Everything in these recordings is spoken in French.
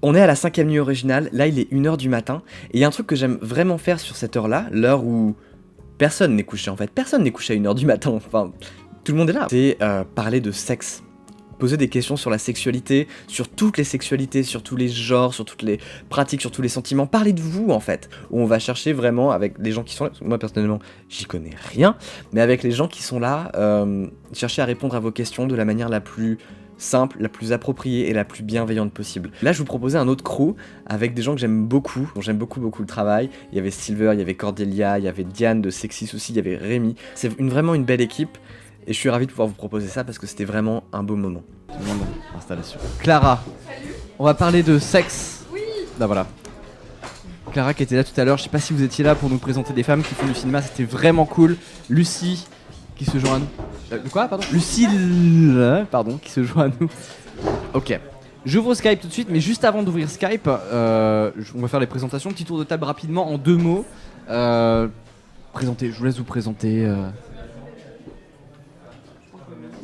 On est à la 5e nuit originale, là il est 1h du matin, et il y a un truc que j'aime vraiment faire sur cette heure-là, l'heure où personne n'est couché en fait, personne n'est couché à 1h du matin, enfin tout le monde est là. C'est parler de sexe, poser des questions sur la sexualité, sur toutes les sexualités, sur tous les genres, sur toutes les pratiques, sur tous les sentiments, parler de vous en fait, où on va chercher vraiment avec les gens qui sont là, parce que moi personnellement j'y connais rien, mais avec les gens qui sont là, chercher à répondre à vos questions de la manière la plus simple, la plus appropriée et la plus bienveillante possible. Là, je vous proposais un autre crew avec des gens que j'aime beaucoup, dont j'aime beaucoup le travail. Il y avait Silver, il y avait Cordelia, il y avait Diane de Sexy Souci, il y avait Rémi. C'est vraiment une belle équipe et je suis ravi de pouvoir vous proposer ça parce que c'était vraiment un beau moment. Tout le monde en installation. Clara, on va parler de sexe. Oui. Bah voilà. Clara qui était là tout à l'heure, je sais pas si vous étiez là pour nous présenter des femmes qui font du cinéma, c'était vraiment cool. Lucie qui se joint à nous. Quoi, pardon Lucille, pardon, qui se joint à nous. Ok. J'ouvre Skype tout de suite, mais juste avant d'ouvrir Skype, on va faire les présentations. Petit tour de table rapidement en 2 mots. Je vous laisse vous présenter.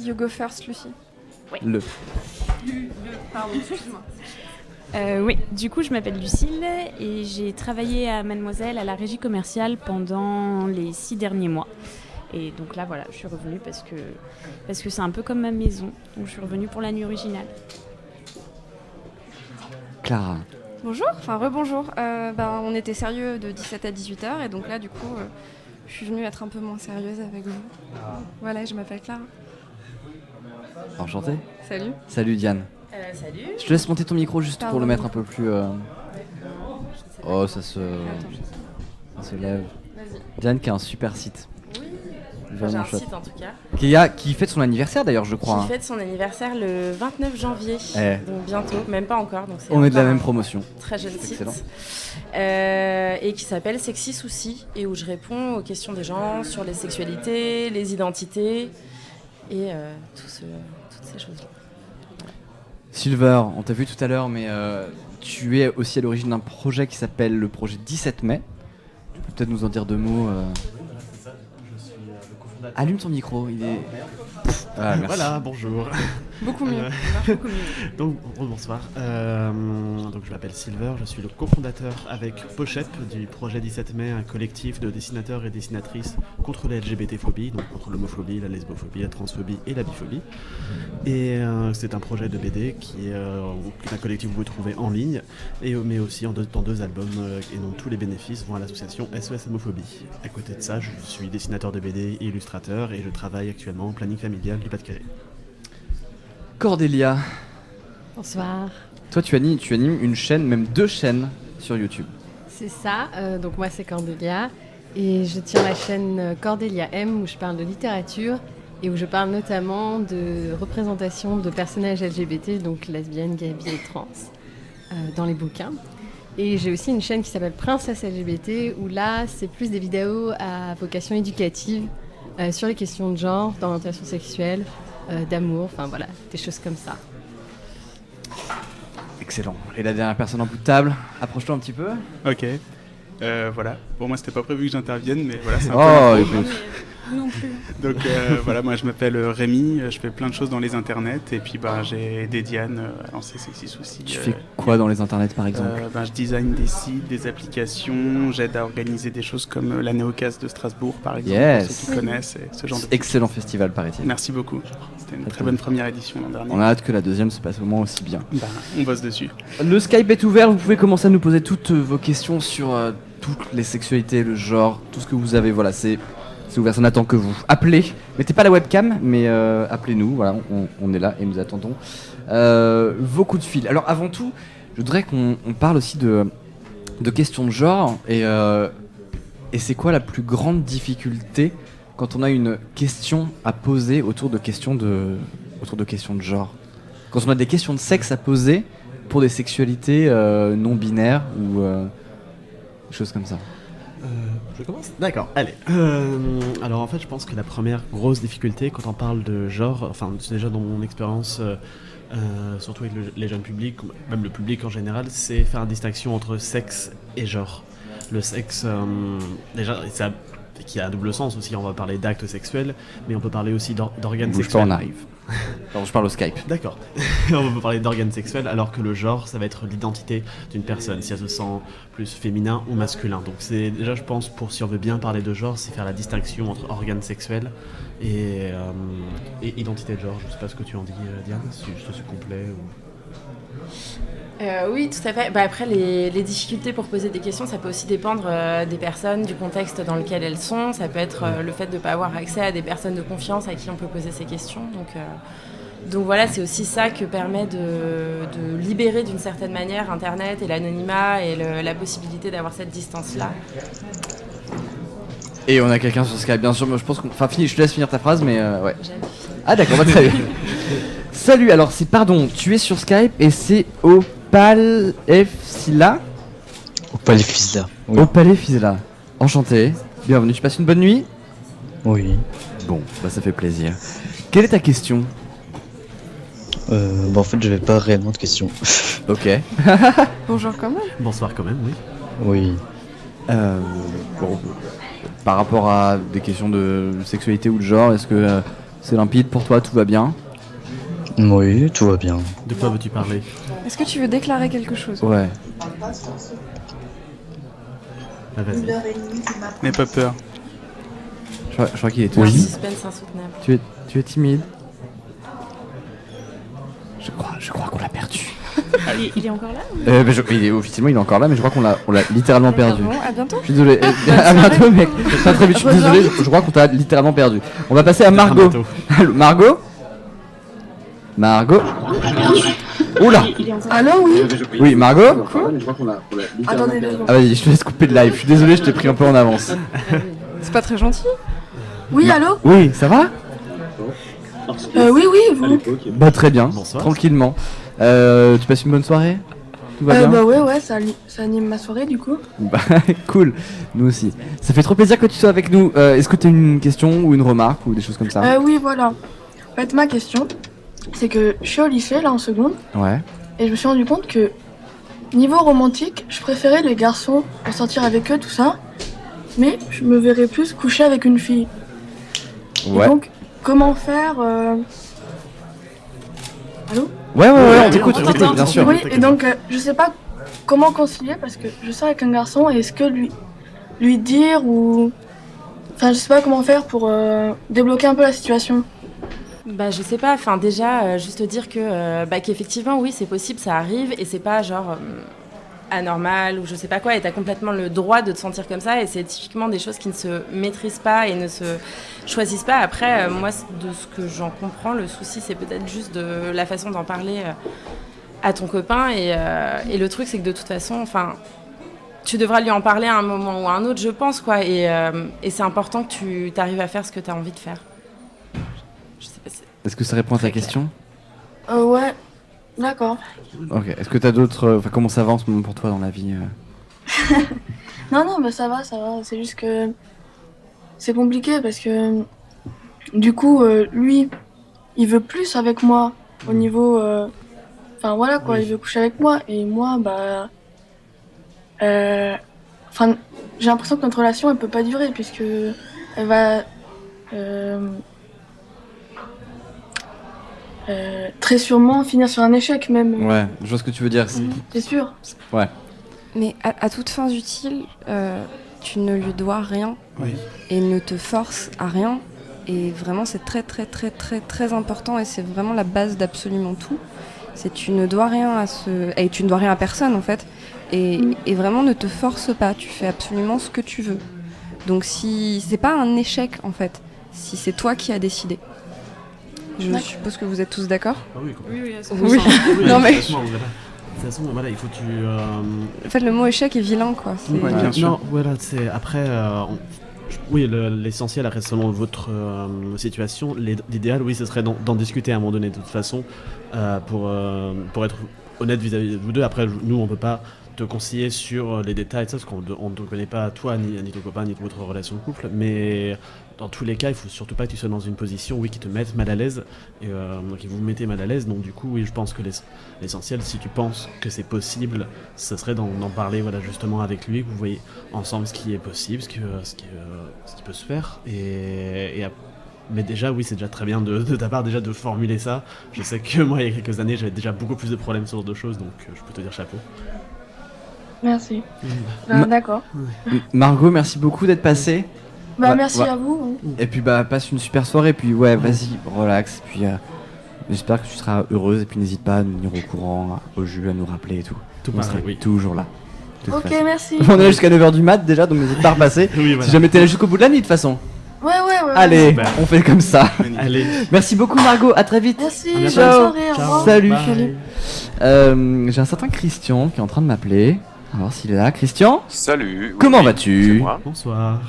You go first, Lucie. Oui. Pardon, excuse-moi. Oui, du coup je m'appelle Lucille et j'ai travaillé à Mademoiselle à la régie commerciale pendant les 6 derniers mois. Et donc là voilà, je suis revenue parce que c'est un peu comme ma maison. Donc je suis revenue pour la nuit originale. Clara. Bonjour, enfin rebonjour. On était sérieux de 17 à 18h et donc là du coup je suis venue être un peu moins sérieuse avec vous. Voilà, je m'appelle Clara. Enchanté. Salut. Salut Diane. Salut. Je te laisse monter ton micro juste pour le mettre un peu plus... Oh, ça se lève. Vas-y. Diane qui a un super site. J'ai un chouette. site en tout cas. Qui fête son anniversaire d'ailleurs, je crois. Qui fête son anniversaire le 29 janvier. Donc bientôt, même pas encore. Donc on est de la même promotion. Très jeune site. Excellent. Et qui s'appelle Sexy Souci et où je réponds aux questions des gens sur les sexualités, les identités et toutes ces choses-là. Silver, on t'a vu tout à l'heure, mais tu es aussi à l'origine d'un projet qui s'appelle le projet 17 mai. Tu peux peut-être nous en dire 2 mots Allume ton micro, il est... Ah, merci. Voilà, bonjour. Beaucoup mieux. Beaucoup mieux. Donc, bonsoir. Donc, je m'appelle Silver, je suis le cofondateur avec Pochep du projet 17 mai, un collectif de dessinateurs et dessinatrices contre la LGBT-phobie, donc contre l'homophobie, la lesbophobie, la transphobie et la biphobie. Et c'est un projet de BD qui est un collectif que vous pouvez trouver en ligne, mais aussi dans 2 albums, et donc tous les bénéfices vont à l'association SOS Homophobie. À côté de ça, je suis dessinateur de BD et illustrateur, et je travaille actuellement au planning familial du Pas-de-Calais. Cordelia. Bonsoir. Toi, tu animes une chaîne, même 2 chaînes sur YouTube. C'est ça, donc moi c'est Cordelia et je tiens la chaîne Cordelia M où je parle de littérature et où je parle notamment de représentation de personnages LGBT, donc lesbiennes, gays, bi et trans, dans les bouquins. Et j'ai aussi une chaîne qui s'appelle Princesse LGBT où là c'est plus des vidéos à vocation éducative sur les questions de genre, d'orientation sexuelle, d'amour, enfin voilà, des choses comme ça. Excellent. Et la dernière personne en bout de table, approche-toi un petit peu. Ok. Voilà. Bon, moi, c'était pas prévu que j'intervienne, mais voilà, c'est un Oh, peu... écoute. Non plus. Donc, voilà, moi, je m'appelle Rémi, je fais plein de choses dans les internets, et puis, j'ai aidé Diane à lancer Sexy Souci. Tu fais quoi dans les internets, par exemple Je design des sites, des applications, j'aide à organiser des choses comme la Néocast de Strasbourg, par exemple, Yes. pour ceux qui connaissent, et ce genre de... Excellent festival, paraît-il. Merci beaucoup. C'était une très bonne première édition l'an dernier. On a hâte que la deuxième se passe au moins aussi bien. On bosse dessus. Le Skype est ouvert, vous pouvez commencer à nous poser toutes vos questions sur toutes les sexualités, le genre, tout ce que vous avez. Voilà, c'est ouvert, ça n'attend que vous. Appelez, mettez pas la webcam, mais appelez-nous, voilà, on est là et nous attendons vos coups de fil. Alors avant tout, je voudrais qu'on parle aussi de questions de genre et c'est quoi la plus grande difficulté quand on a une question à poser autour de questions de genre. Quand on a des questions de sexe à poser pour des sexualités non binaires ou des choses comme ça. Je commence ? D'accord, allez. Alors en fait, je pense que la première grosse difficulté quand on parle de genre, enfin c'est déjà dans mon expérience, surtout avec les jeunes publics, même le public en général, c'est faire une distinction entre sexe et genre. Le sexe, déjà, qui a un double sens aussi, on va parler d'actes sexuels, mais on peut parler aussi d'organes Bouge sexuels. pas, on arrive. Pardon, je parle au Skype. D'accord. On va parler d'organes sexuels, alors que le genre, ça va être l'identité d'une personne, si elle se sent plus féminin ou masculin. Donc c'est déjà, je pense, si on veut bien parler de genre, c'est faire la distinction entre organes sexuels et identité de genre. Je sais pas ce que tu en dis, Diane, si je suis complet ou... Oui, tout à fait. Après, les difficultés pour poser des questions, ça peut aussi dépendre des personnes, du contexte dans lequel elles sont. Ça peut être le fait de ne pas avoir accès à des personnes de confiance à qui on peut poser ces questions. Donc voilà, c'est aussi ça que permet de libérer d'une certaine manière Internet et l'anonymat et la possibilité d'avoir cette distance-là. Et on a quelqu'un sur Skype, bien sûr, mais je pense qu'on... Enfin, je te laisse finir ta phrase, mais ouais. J'avais fini. Ah d'accord, très bien. Salut, alors c'est pardon, tu es sur Skype et c'est Opal Fsila. Opal Fsila. Oui. Opal Fsila. Enchanté, bienvenue, tu passes une bonne nuit? Oui. Bon, bah ça fait plaisir. Quelle est ta question? En fait, j'avais pas réellement de questions. Ok. Bonjour quand même. Bonsoir quand même, oui. Oui. Bon, par rapport à des questions de sexualité ou de genre, est-ce que c'est limpide pour toi, tout va bien? Oui, tout va bien. De quoi veux-tu parler? Est-ce que tu veux déclarer quelque chose? Ouais. Ah, vas-y. N'aie pas peur. Je crois qu'il est Un timide. suspense insoutenable. Tu es timide? Je crois qu'on l'a perdu. Il est encore là Officiellement, il est encore là, mais je crois qu'on l'a littéralement perdu. Bon, à bientôt. Je suis désolé. À bientôt, mec. Pas très vite, je suis désolé. Je crois qu'on t'a littéralement perdu. On va passer à Margot. Allô, Margot? Margot? Oula! Allô, oui. Oui, Margot? Attendez 2 secondes. Ah, vas-y, je te laisse couper le live. Je suis désolé, je t'ai pris un peu en avance. C'est pas très gentil. Oui, allô. Oui, ça va? Oui, vous. Bah, très bien. Bonsoir. Tranquillement. Tu passes une bonne soirée? Tout va bien? Bah ouais, ça anime ma soirée du coup. Bah, cool. Nous aussi. Ça fait trop plaisir que tu sois avec nous. Est-ce que tu as une question ou une remarque ou des choses comme ça? Oui, voilà. En fait, ma question, c'est que je suis au lycée là en seconde Ouais. et je me suis rendu compte que niveau romantique, je préférais les garçons pour sortir avec eux tout ça, mais je me verrais plus coucher avec une fille. Ouais. Et donc, comment faire Allô? Ouais, on t'écoute, bien sûr. Oui, et donc je sais pas comment concilier parce que je sors avec un garçon et est-ce que lui dire ou... Enfin, je sais pas comment faire pour débloquer un peu la situation. Je sais pas, enfin déjà, juste dire que qu'effectivement, oui, c'est possible, ça arrive, et c'est pas genre anormal ou je sais pas quoi, et t'as complètement le droit de te sentir comme ça, et c'est typiquement des choses qui ne se maîtrisent pas et ne se choisissent pas. Après, moi, de ce que j'en comprends, le souci, c'est peut-être juste de la façon d'en parler à ton copain, et le truc, c'est que de toute façon, enfin... Tu devras lui en parler à un moment ou à un autre, je pense, quoi, et c'est important que tu arrives à faire ce que tu as envie de faire. Je sais pas si... Est-ce que ça répond à ta question? Ouais, d'accord. Ok. Est-ce que t'as d'autres... Enfin, comment ça va en ce moment pour toi dans la vie? Non, ça va. C'est juste que c'est compliqué parce que du coup, lui, il veut plus avec moi au niveau... Enfin, voilà, quoi, il veut coucher avec moi. Et moi, Enfin, j'ai l'impression que notre relation, elle peut pas durer puisque elle va... très sûrement finir sur un échec même. Ouais, je vois ce que tu veux dire. C'est sûr. Ouais. Mais à toutes fins utiles, tu ne lui dois rien et ne te force à rien. Et vraiment, c'est très très très très très important et c'est vraiment la base d'absolument tout. C'est tu ne dois rien et tu ne dois rien à personne en fait. Et vraiment, ne te force pas. Tu fais absolument ce que tu veux. Donc si c'est pas un échec en fait, si c'est toi qui as décidé. Je suppose que vous êtes tous d'accord. Ah oui, Oui. Non mais. De toute façon, voilà, il faut que tu... En fait, le mot échec est vilain, quoi. Bien sûr. Non, voilà, c'est... Après, oui, l'essentiel reste selon votre situation. L'idéal, oui, ce serait d'en discuter à un moment donné, de toute façon, pour être honnête vis-à-vis de vous deux. Après, nous, on peut pas te conseiller sur les détails, parce qu'on ne te connaît pas, toi, ni ton copain, ni votre relation de couple, mais... Dans tous les cas, il faut surtout pas que tu sois dans une position qui te mette mal à l'aise, et qui vous mettez mal à l'aise. Donc du coup, oui, je pense que l'essentiel, si tu penses que c'est possible, ce serait d'en parler, voilà, justement avec lui, que vous voyez ensemble ce qui est possible, ce qui peut se faire, et Mais déjà, oui, c'est déjà très bien de ta part déjà de formuler ça. Je sais que moi, il y a quelques années, j'avais déjà beaucoup plus de problèmes sur ce genre de choses, donc je peux te dire chapeau. Merci. Ma- D'accord. Margot, merci beaucoup d'être passée. Merci ouais. à vous. Et puis passe une super soirée, puis vas-y, relax, puis j'espère que tu seras heureuse, et puis n'hésite pas à nous tenir au courant, au jus, à nous rappeler et tout. Tout On pareil, sera oui. toujours là. de toute Ok, façon. merci. On est là jusqu'à 9h du mat déjà, donc n'hésite pas à repasser. Oui, voilà. Si jamais t'es là jusqu'au bout de la nuit de toute façon. Ouais. Allez, Super. on fait comme ça. Allez. Merci beaucoup Margot, à très vite. Merci, À bonne bientôt. soirée, au Ciao. revoir. Salut. Bye. J'ai un certain Christian qui est en train de m'appeler. On va voir s'il est là. Christian, Salut. Oui, comment oui, vas-tu? c'est moi. Bonsoir.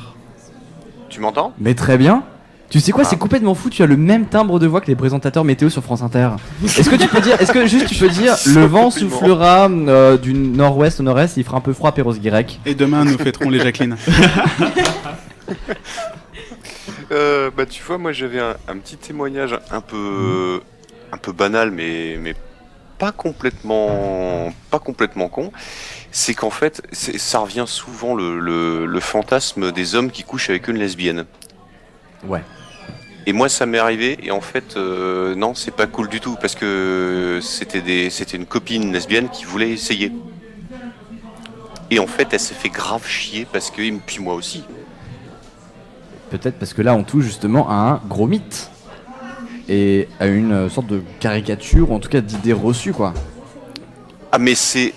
Tu m'entends? Mais très bien. Tu sais quoi, Ah. c'est complètement fou, tu as le même timbre de voix que les présentateurs météo sur France Inter. Est-ce que tu peux dire, le vent soufflera du nord-ouest au nord-est, il fera un peu froid à Perros-Guirec. Et demain, nous fêterons les Jacqueline. Bah tu vois, moi j'avais un petit témoignage un peu banal, mais pas complètement con. C'est qu'en fait, ça revient souvent le fantasme des hommes qui couchent avec une lesbienne. Ouais. Et moi ça m'est arrivé, et en fait non, c'est pas cool du tout, parce que c'était une copine lesbienne qui voulait essayer. Et en fait elle s'est fait grave chier, parce que, et puis moi aussi. Peut-être parce que là on touche justement à un gros mythe. Et à une sorte de caricature, ou en tout cas d'idée reçue quoi. Ah mais c'est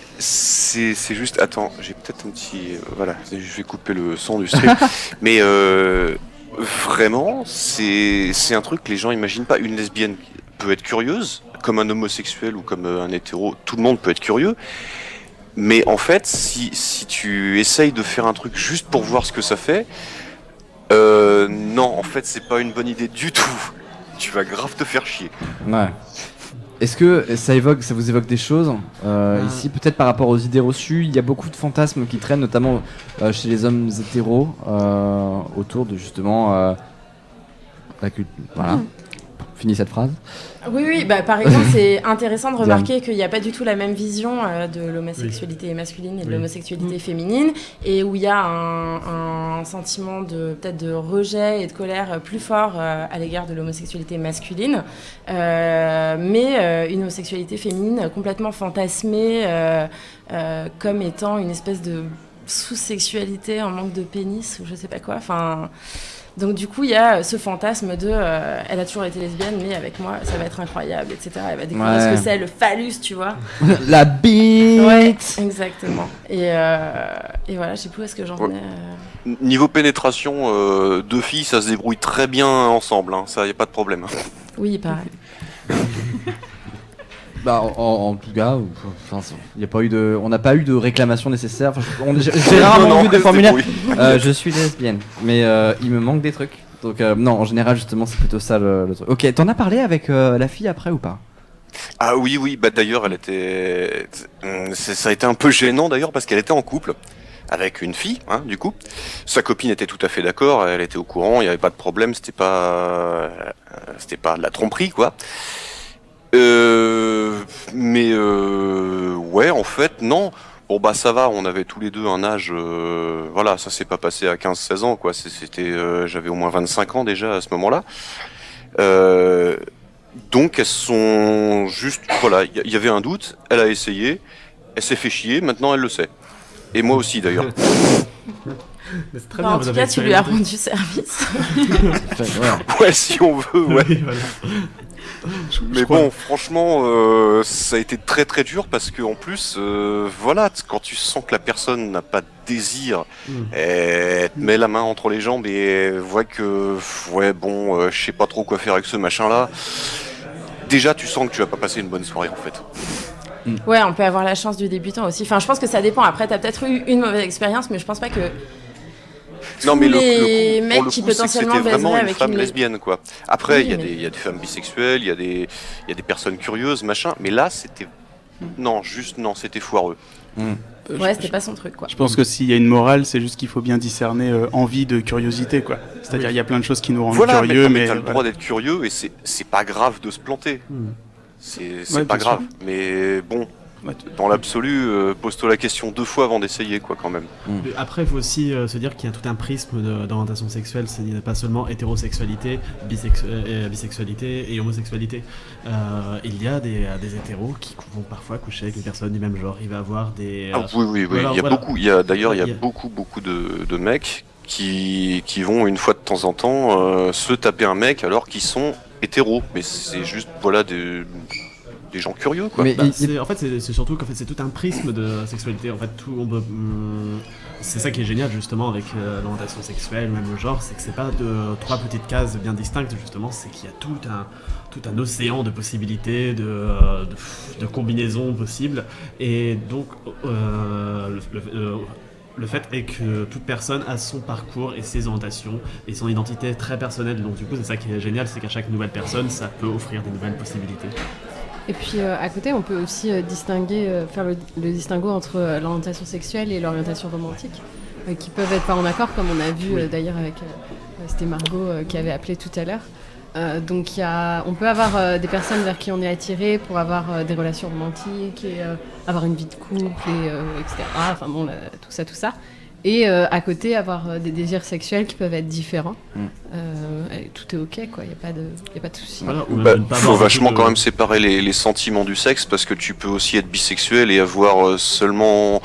juste, attends, j'ai peut-être un petit, voilà, je vais couper le son du stream. Mais vraiment, c'est un truc que les gens imaginent pas. Une lesbienne peut être curieuse, comme un homosexuel ou comme un hétéro, tout le monde peut être curieux. Mais en fait, si tu essayes de faire un truc juste pour voir ce que ça fait, non, en fait, c'est pas une bonne idée du tout. Tu vas grave te faire chier. Ouais. Est-ce que ça vous évoque des choses ici, peut-être par rapport aux idées reçues? Il y a beaucoup de fantasmes qui traînent, notamment chez les hommes hétéros, autour de justement la culture. Voilà. Finis cette phrase. Oui, bah, par exemple, c'est intéressant de remarquer qu'il n'y a pas du tout la même vision de l'homosexualité masculine et de l'homosexualité féminine, et où il y a un sentiment peut-être de rejet et de colère plus fort à l'égard de l'homosexualité masculine, mais une homosexualité féminine complètement fantasmée comme étant une espèce de sous-sexualité, un manque de pénis ou je sais pas quoi. Enfin... Donc du coup, il y a ce fantasme de elle a toujours été lesbienne, mais avec moi, ça va être incroyable, etc. Elle va découvrir ce que c'est, le phallus, tu vois. La bite. Ouais, exactement. Et voilà, je sais plus où est-ce que j'en venais. Niveau pénétration, deux filles, ça se débrouille très bien ensemble, hein. Ça, y a pas de problème. Oui, pareil. Bah, en tout cas, y a pas eu on n'a pas eu de réclamation nécessaire. J'ai rarement vu de formulaire. Je suis lesbienne, mais il me manque des trucs. Donc non, en général, justement, c'est plutôt ça le truc. Ok, t'en as parlé avec la fille après ou pas? Ah oui, bah d'ailleurs, elle était... Ça a été un peu gênant d'ailleurs, parce qu'elle était en couple avec une fille, hein, du coup. Sa copine était tout à fait d'accord, elle était au courant, il n'y avait pas de problème, c'était pas de la tromperie, quoi. Ouais, en fait, non. Bon, bah, ça va, on avait tous les deux un âge, voilà, ça s'est pas passé à 15-16 ans, quoi. J'avais au moins 25 ans déjà à ce moment-là. Donc, elles sont juste, voilà, il y avait un doute, elle a essayé, elle s'est fait chier, maintenant elle le sait. Et moi aussi, d'ailleurs. Mais c'est très Bah, bien, en vous tout avez cas, tu lui as expérimenté. rendu service. Ouais, si on veut, ouais. Oui, voilà. Mais bon, franchement, ça a été très très dur, parce que en plus, voilà, quand tu sens que la personne n'a pas de désir, elle te met la main entre les jambes et elle voit que, ouais, bon, je sais pas trop quoi faire avec ce machin-là. Déjà, tu sens que tu vas pas passer une bonne soirée, en fait. Ouais, on peut avoir la chance du débutant aussi. Enfin, je pense que ça dépend. Après, t'as peut-être eu une mauvaise expérience, mais je pense pas que Non, mais les pour mecs le qui coup, c'est que potentiellement c'était vraiment baiseraient une avec femme une lesbienne, quoi. Après, Oui, il y a des femmes bisexuelles, il y a des personnes curieuses, machin. Mais là, c'était... Non, c'était foireux. Ouais, c'était pas son truc, quoi. Je pense que s'il y a une morale, c'est juste qu'il faut bien discerner envie de curiosité, quoi. C'est-à-dire, il y a plein de choses qui nous rendent Voilà, curieux, mais t'as le voilà. droit d'être curieux, et c'est pas grave de se planter. C'est Ouais, pas bien grave. sûr. Mais bon, Dans l'absolu, pose-toi la question 2 fois avant d'essayer, quoi, quand même. Mais après, il faut aussi se dire qu'il y a tout un prisme d'orientation sexuelle, c'est pas seulement hétérosexualité, bisexualité et homosexualité. Il y a des hétéros qui vont parfois coucher avec des personnes du même genre. Il va avoir des... Oui. Voilà, Il y a voilà. beaucoup, d'ailleurs, il y a beaucoup de mecs qui vont une fois de temps en temps se taper un mec alors qu'ils sont hétéros. Mais c'est juste, voilà, des gens curieux, quoi. Mais En fait, c'est surtout qu'en fait, c'est tout un prisme de sexualité. En fait, c'est ça qui est génial justement avec l'orientation sexuelle, même le genre, c'est que c'est pas 3 petites cases bien distinctes justement, c'est qu'il y a tout un océan de possibilités, de combinaisons possibles. Et donc, le fait est que toute personne a son parcours et ses orientations et son identité très personnelle. Donc du coup, c'est ça qui est génial, c'est qu'à chaque nouvelle personne, ça peut offrir des nouvelles possibilités. Et puis à côté, on peut aussi faire le distinguo entre l'orientation sexuelle et l'orientation romantique, qui peuvent être pas en accord, comme on a vu d'ailleurs avec c'était Margot qui avait appelé tout à l'heure. Donc on peut avoir des personnes vers qui on est attiré pour avoir des relations romantiques et avoir une vie de couple, etc. Enfin bon, tout ça. Et à côté, avoir des désirs sexuels qui peuvent être différents. Et tout est ok, quoi. Il n'y a pas de souci. Voilà, faut vachement quand même séparer les sentiments du sexe, parce que tu peux aussi être bisexuel et avoir seulement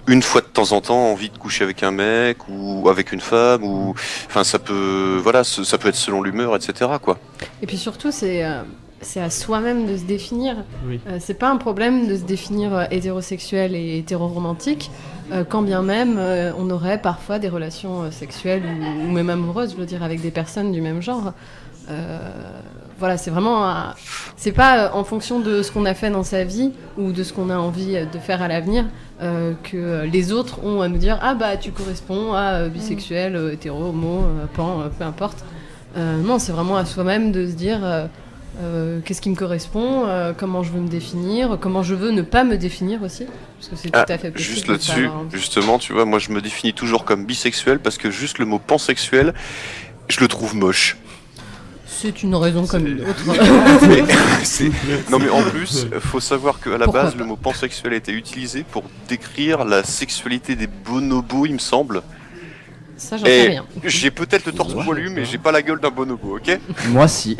une fois de temps en temps envie de coucher avec un mec ou avec une femme, ou enfin ça peut être selon l'humeur, etc., quoi. Et puis surtout, c'est à soi-même de se définir. Oui. C'est pas un problème de se définir hétérosexuel et hétéroromantique, quand bien même on aurait parfois des relations sexuelles ou même amoureuses, je veux dire, avec des personnes du même genre. Voilà, c'est vraiment... c'est pas en fonction de ce qu'on a fait dans sa vie ou de ce qu'on a envie de faire à l'avenir que les autres ont à nous dire « Ah bah tu corresponds à bisexuel, hétéro, homo, pan, peu importe ». Non, c'est vraiment à soi-même de se dire... qu'est-ce qui me correspond, comment je veux me définir, comment je veux ne pas me définir aussi, parce que c'est tout à fait possible. Juste là-dessus, justement, tu vois, moi je me définis toujours comme bisexuel parce que juste le mot pansexuel, je le trouve moche. C'est une raison comme une autre. Non mais en plus, faut savoir qu'à la base, le mot pansexuel a été utilisé pour décrire la sexualité des bonobos, il me semble. Ça, j'en sais rien. J'ai peut-être le torse poilu, mais j'ai pas la gueule d'un bonobo, ok? Moi, si.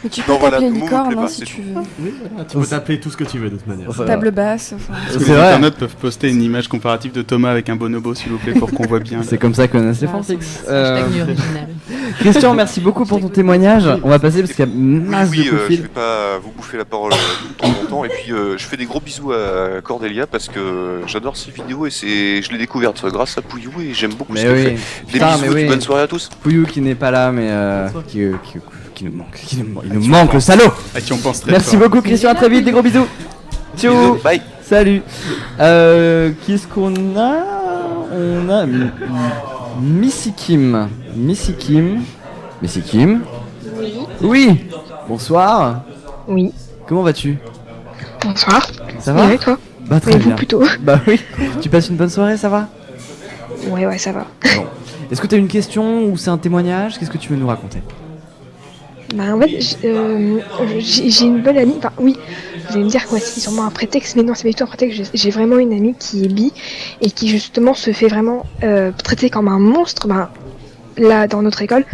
Mais tu peux t'appeler licorne hein, si tu veux. Oui, voilà, tu peux t'appeler tout ce que tu veux de toute manière. Table basse. Est-ce que les internautes peuvent poster une image comparative de Thomas avec un bonobo, s'il vous plaît, pour qu'on voit bien. C'est comme ça qu'on a ces fanfics. original. Christian, merci beaucoup pour ton témoignage. On va passer parce qu'il y a masse de coups de fil. Je vais pas vous bouffer la parole de temps en temps. Et puis, je fais des gros bisous à Cordelia parce que j'adore ses vidéos et je l'ai découverte grâce à Pouillou et j'aime beaucoup ce qu'elle fait. Des bisous et bonne soirée à tous. Pouillou qui n'est pas là, mais qui nous manque. Il nous manque, le salaud. À qui on pense très Merci fort. beaucoup, Christian. À très vite. Des gros bisous. Ciao. Bye. Salut. Qu'est-ce qu'on a? On a Missy Kim. Oui. Oui. Bonsoir. Oui. Comment vas-tu? Bonsoir. Ça va? Ouais, toi? Bah très Et bien. vous plutôt? Bah oui. Tu passes une bonne soirée, ça va? Ouais, ça va. Bon. Est-ce que tu as une question ou c'est un témoignage? Qu'est-ce que tu veux nous raconter? Bah en fait, j'ai une bonne amie. Enfin oui, vous allez me dire que c'est sûrement un prétexte, mais non, c'est pas du tout un prétexte. J'ai vraiment une amie qui est bi et qui justement se fait vraiment traiter comme un monstre. Ben là, dans notre école,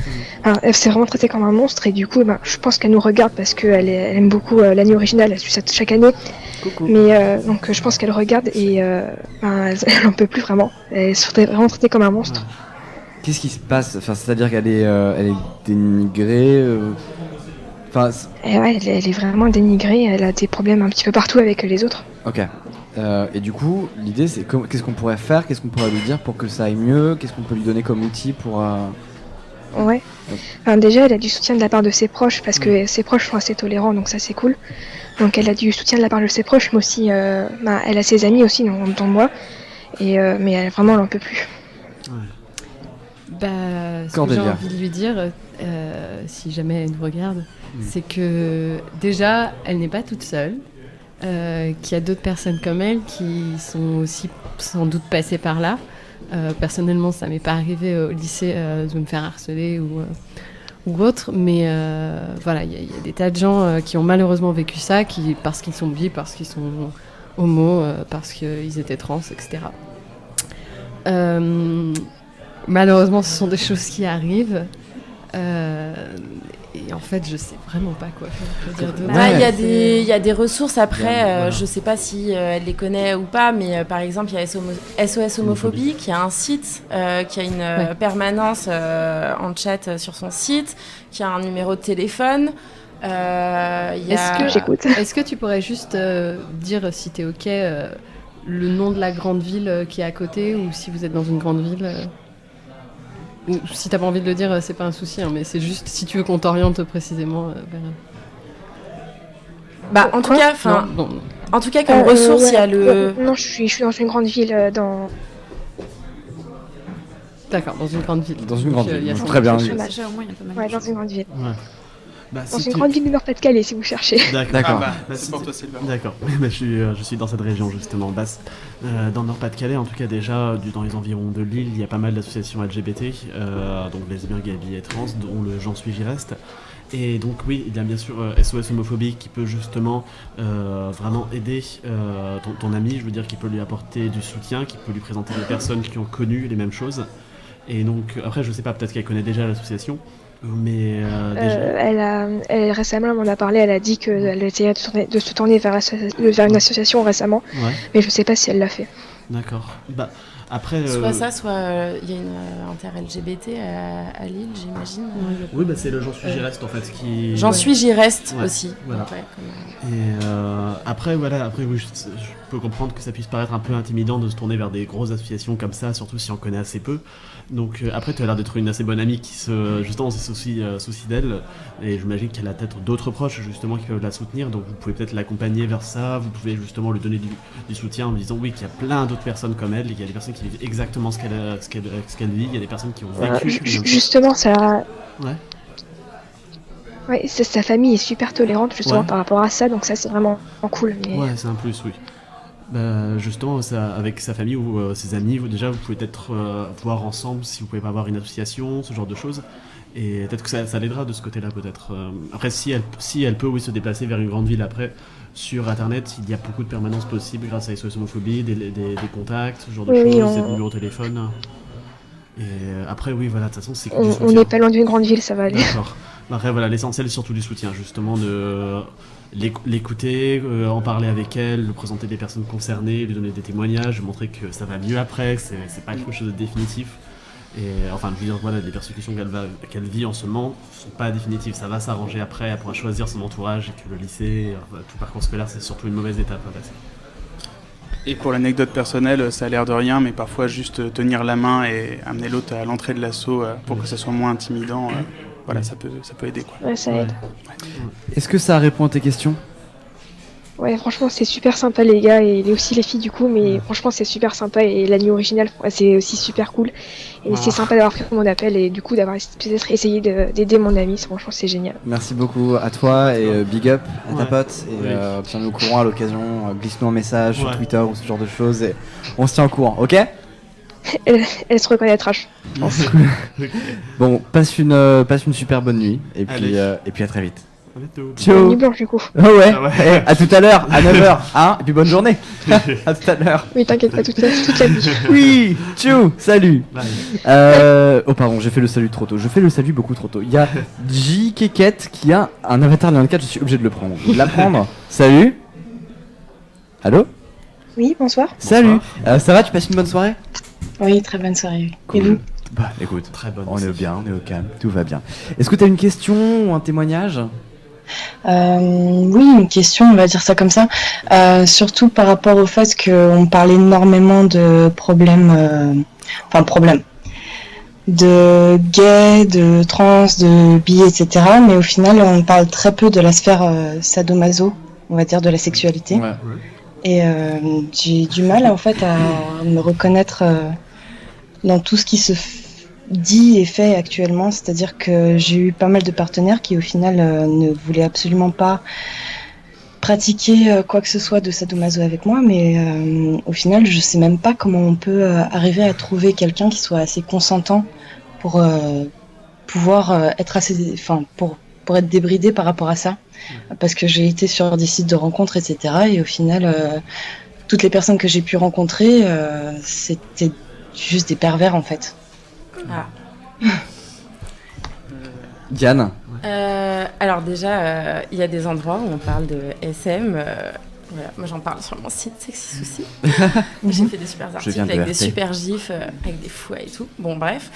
elle s'est vraiment traitée comme un monstre et du coup, je pense qu'elle nous regarde parce qu'elle aime beaucoup l'année originale. Elle suit ça chaque année. Coucou. Mais donc je pense qu'elle regarde et elle en peut plus vraiment. Elle se fait vraiment traiter comme un monstre. Qu'est-ce qui se passe? Enfin, c'est-à-dire qu'elle elle est dénigrée. Enfin. Ouais, elle est vraiment dénigrée. Elle a des problèmes un petit peu partout avec les autres. Ok. Et du coup, l'idée, c'est qu'est-ce qu'on pourrait faire? Qu'est-ce qu'on pourrait lui dire pour que ça aille mieux? Qu'est-ce qu'on peut lui donner comme outil pour... Ouais. Enfin, déjà, elle a du soutien de la part de ses proches parce que ses proches sont assez tolérants, donc ça c'est cool. Donc elle a du soutien de la part de ses proches, mais aussi, elle a ses amis aussi, dont moi. Et mais elle vraiment, elle en peut plus. Bah, ce que j'ai envie de lui dire, si jamais elle nous regarde, c'est que déjà, elle n'est pas toute seule, qu'il y a d'autres personnes comme elle qui sont aussi sans doute passées par là. Personnellement, ça m'est pas arrivé au lycée de me faire harceler ou autre, mais voilà, il y a des tas de gens qui ont malheureusement vécu ça, parce qu'ils sont bi, parce qu'ils sont homo, parce qu'ils étaient trans, etc. Malheureusement, ce sont des choses qui arrivent. Et en fait, je sais vraiment pas quoi dire de Il y a des ressources après, je sais pas si elle les connaît ou pas, mais par exemple, il y a SOS Homophobie qui a un site, qui a une permanence en chat sur son site, qui a un numéro de téléphone. Est-ce que tu pourrais juste dire si t'es ok le nom de la grande ville qui est à côté, ou si vous êtes dans une grande ville ou si t'as pas envie de le dire, c'est pas un souci, hein, mais c'est juste si tu veux qu'on t'oriente précisément vers... Bah, en tout cas, comme ressource, il y a le... Non, je suis dans une grande ville dans... D'accord, dans une grande ville. Dans une grande ville, très bien. Déjà, au moins, il y a pas mal. Ouais, dans une grande ville. Ouais. Bah, dans une grande ville du Nord-Pas-de-Calais, si vous cherchez. D'accord. C'est pour toi, Sylvain. D'accord. Je suis dans cette région, justement, basse. Dans le Nord-Pas-de-Calais, en tout cas, déjà, dans les environs de Lille, il y a pas mal d'associations LGBT, donc lesbiens, gays, bi et trans, dont le J'en suis, j'y reste. Et donc, oui, il y a bien sûr SOS Homophobie qui peut justement vraiment aider ton ami, je veux dire, qui peut lui apporter du soutien, qui peut lui présenter des personnes qui ont connu les mêmes choses. Et donc, après, je sais pas, peut-être qu'elle connaît déjà l'association. Mais elle récemment, elle m'en a parlé, elle a dit qu'elle essayait de se tourner vers une association récemment, mais je sais pas si elle l'a fait. D'accord. Bah, après, soit ça, soit il y a une inter-LGBT à Lille, j'imagine. Oui, bah, c'est le J'en suis, j'y reste en fait. J'en suis, j'y reste aussi. Voilà. Donc, Et après, oui, je peux comprendre que ça puisse paraître un peu intimidant de se tourner vers des grosses associations comme ça, surtout si on connaît assez peu. Donc après, tu as l'air d'être une assez bonne amie qui justement se soucie d'elle, et j'imagine qu'elle a peut-être d'autres proches justement qui peuvent la soutenir, donc vous pouvez peut-être l'accompagner vers ça, vous pouvez justement lui donner du soutien en lui disant oui qu'il y a plein d'autres personnes comme elle, il y a des personnes qui vivent exactement ce qu'elle vit, il y a des personnes qui ont vécu. Justement, ça... Ouais. Ouais, sa famille est super tolérante justement par rapport à ça, donc ça c'est vraiment cool. Mais... Ouais, c'est un plus, oui. Bah, justement, avec sa famille ou ses amis, vous pouvez peut-être voir ensemble si vous pouvez pas avoir une association, ce genre de choses. Et peut-être que ça l'aidera de ce côté-là, peut-être. Après, si elle peut se déplacer vers une grande ville après, sur Internet, il y a beaucoup de permanences possibles grâce à SOS Homophobie, des contacts, ce genre de choses, des numéros de téléphone. Et après, oui, voilà, de toute façon, c'est que du soutien. On n'est pas loin d'une grande ville, ça va aller. D'accord. Après, voilà, l'essentiel, c'est surtout du soutien, justement, de l'écouter, en parler avec elle, lui présenter des personnes concernées, lui donner des témoignages, lui montrer que ça va mieux après, que c'est pas quelque chose de définitif. Et enfin, je veux dire, voilà, les persécutions qu'elle vit en ce moment sont pas définitives, ça va s'arranger après, elle pourra choisir son entourage, et que le lycée, tout parcours scolaire, c'est surtout une mauvaise étape à passer. Et pour l'anecdote personnelle, ça a l'air de rien, mais parfois juste tenir la main et amener l'autre à l'entrée de l'assaut pour que ça soit moins intimidant, voilà, ça peut aider, quoi. Ouais, ça aide. Est-ce que ça répond à tes questions ? Ouais, franchement, c'est super sympa les gars, et aussi les filles du coup, mais franchement, c'est super sympa, et la nuit originale, c'est aussi super cool. Et c'est sympa d'avoir pris mon appel, et du coup, d'avoir peut-être essayé d'aider mon ami, franchement, c'est génial. Merci beaucoup à toi, et big up à ta pote, et tiens-nous au courant à l'occasion, glisse-nous un message sur Twitter ou ce genre de choses, et on se tient au courant, ok ? Elle se reconnaîtra, je pense. Bon, passe une super bonne nuit, et puis à très vite. Ciao. Nuit blanche du coup. Oh ouais. À tout à l'heure, à 9h, hein, et puis bonne journée. À tout à l'heure. Oui, t'inquiète pas, toute la vie. Oui, tchou, salut. Oh pardon, j'ai fait le salut trop tôt. Je fais le salut beaucoup trop tôt. Il y a J Keket qui a un avatar Leon 4, je suis obligé de le prendre. De l'apprendre. Salut. Allô. Oui, bonsoir. Salut. Ça va, tu passes une bonne soirée? Oui, très bonne soirée. Cool. Et vous? Bah écoute, très bonne. On est bien, on est au calme, tout va bien. Est-ce que tu as une question ou un témoignage? Oui, une question, on va dire ça comme ça. Surtout par rapport au fait qu'on parle énormément de problèmes, de gays, de trans, de bi, etc. Mais au final, on parle très peu de la sphère sadomaso, on va dire, de la sexualité. Ouais. Et j'ai du mal en fait à me reconnaître dans tout ce qui se dit et fait actuellement, c'est-à-dire que j'ai eu pas mal de partenaires qui au final ne voulaient absolument pas pratiquer quoi que ce soit de sadomaso avec moi, mais au final je sais même pas comment on peut arriver à trouver quelqu'un qui soit assez consentant pour pouvoir être assez, enfin pour être débridée par rapport à ça, parce que j'ai été sur des sites de rencontres, etc. Et au final, toutes les personnes que j'ai pu rencontrer, c'était juste des pervers en fait. Ah. Diane. Alors déjà, il y a des endroits où on parle de SM. Voilà. Moi, j'en parle sur mon site Sexy Souci. J'ai fait des super articles avec des super gifs, avec des fouets et tout. Bon, bref.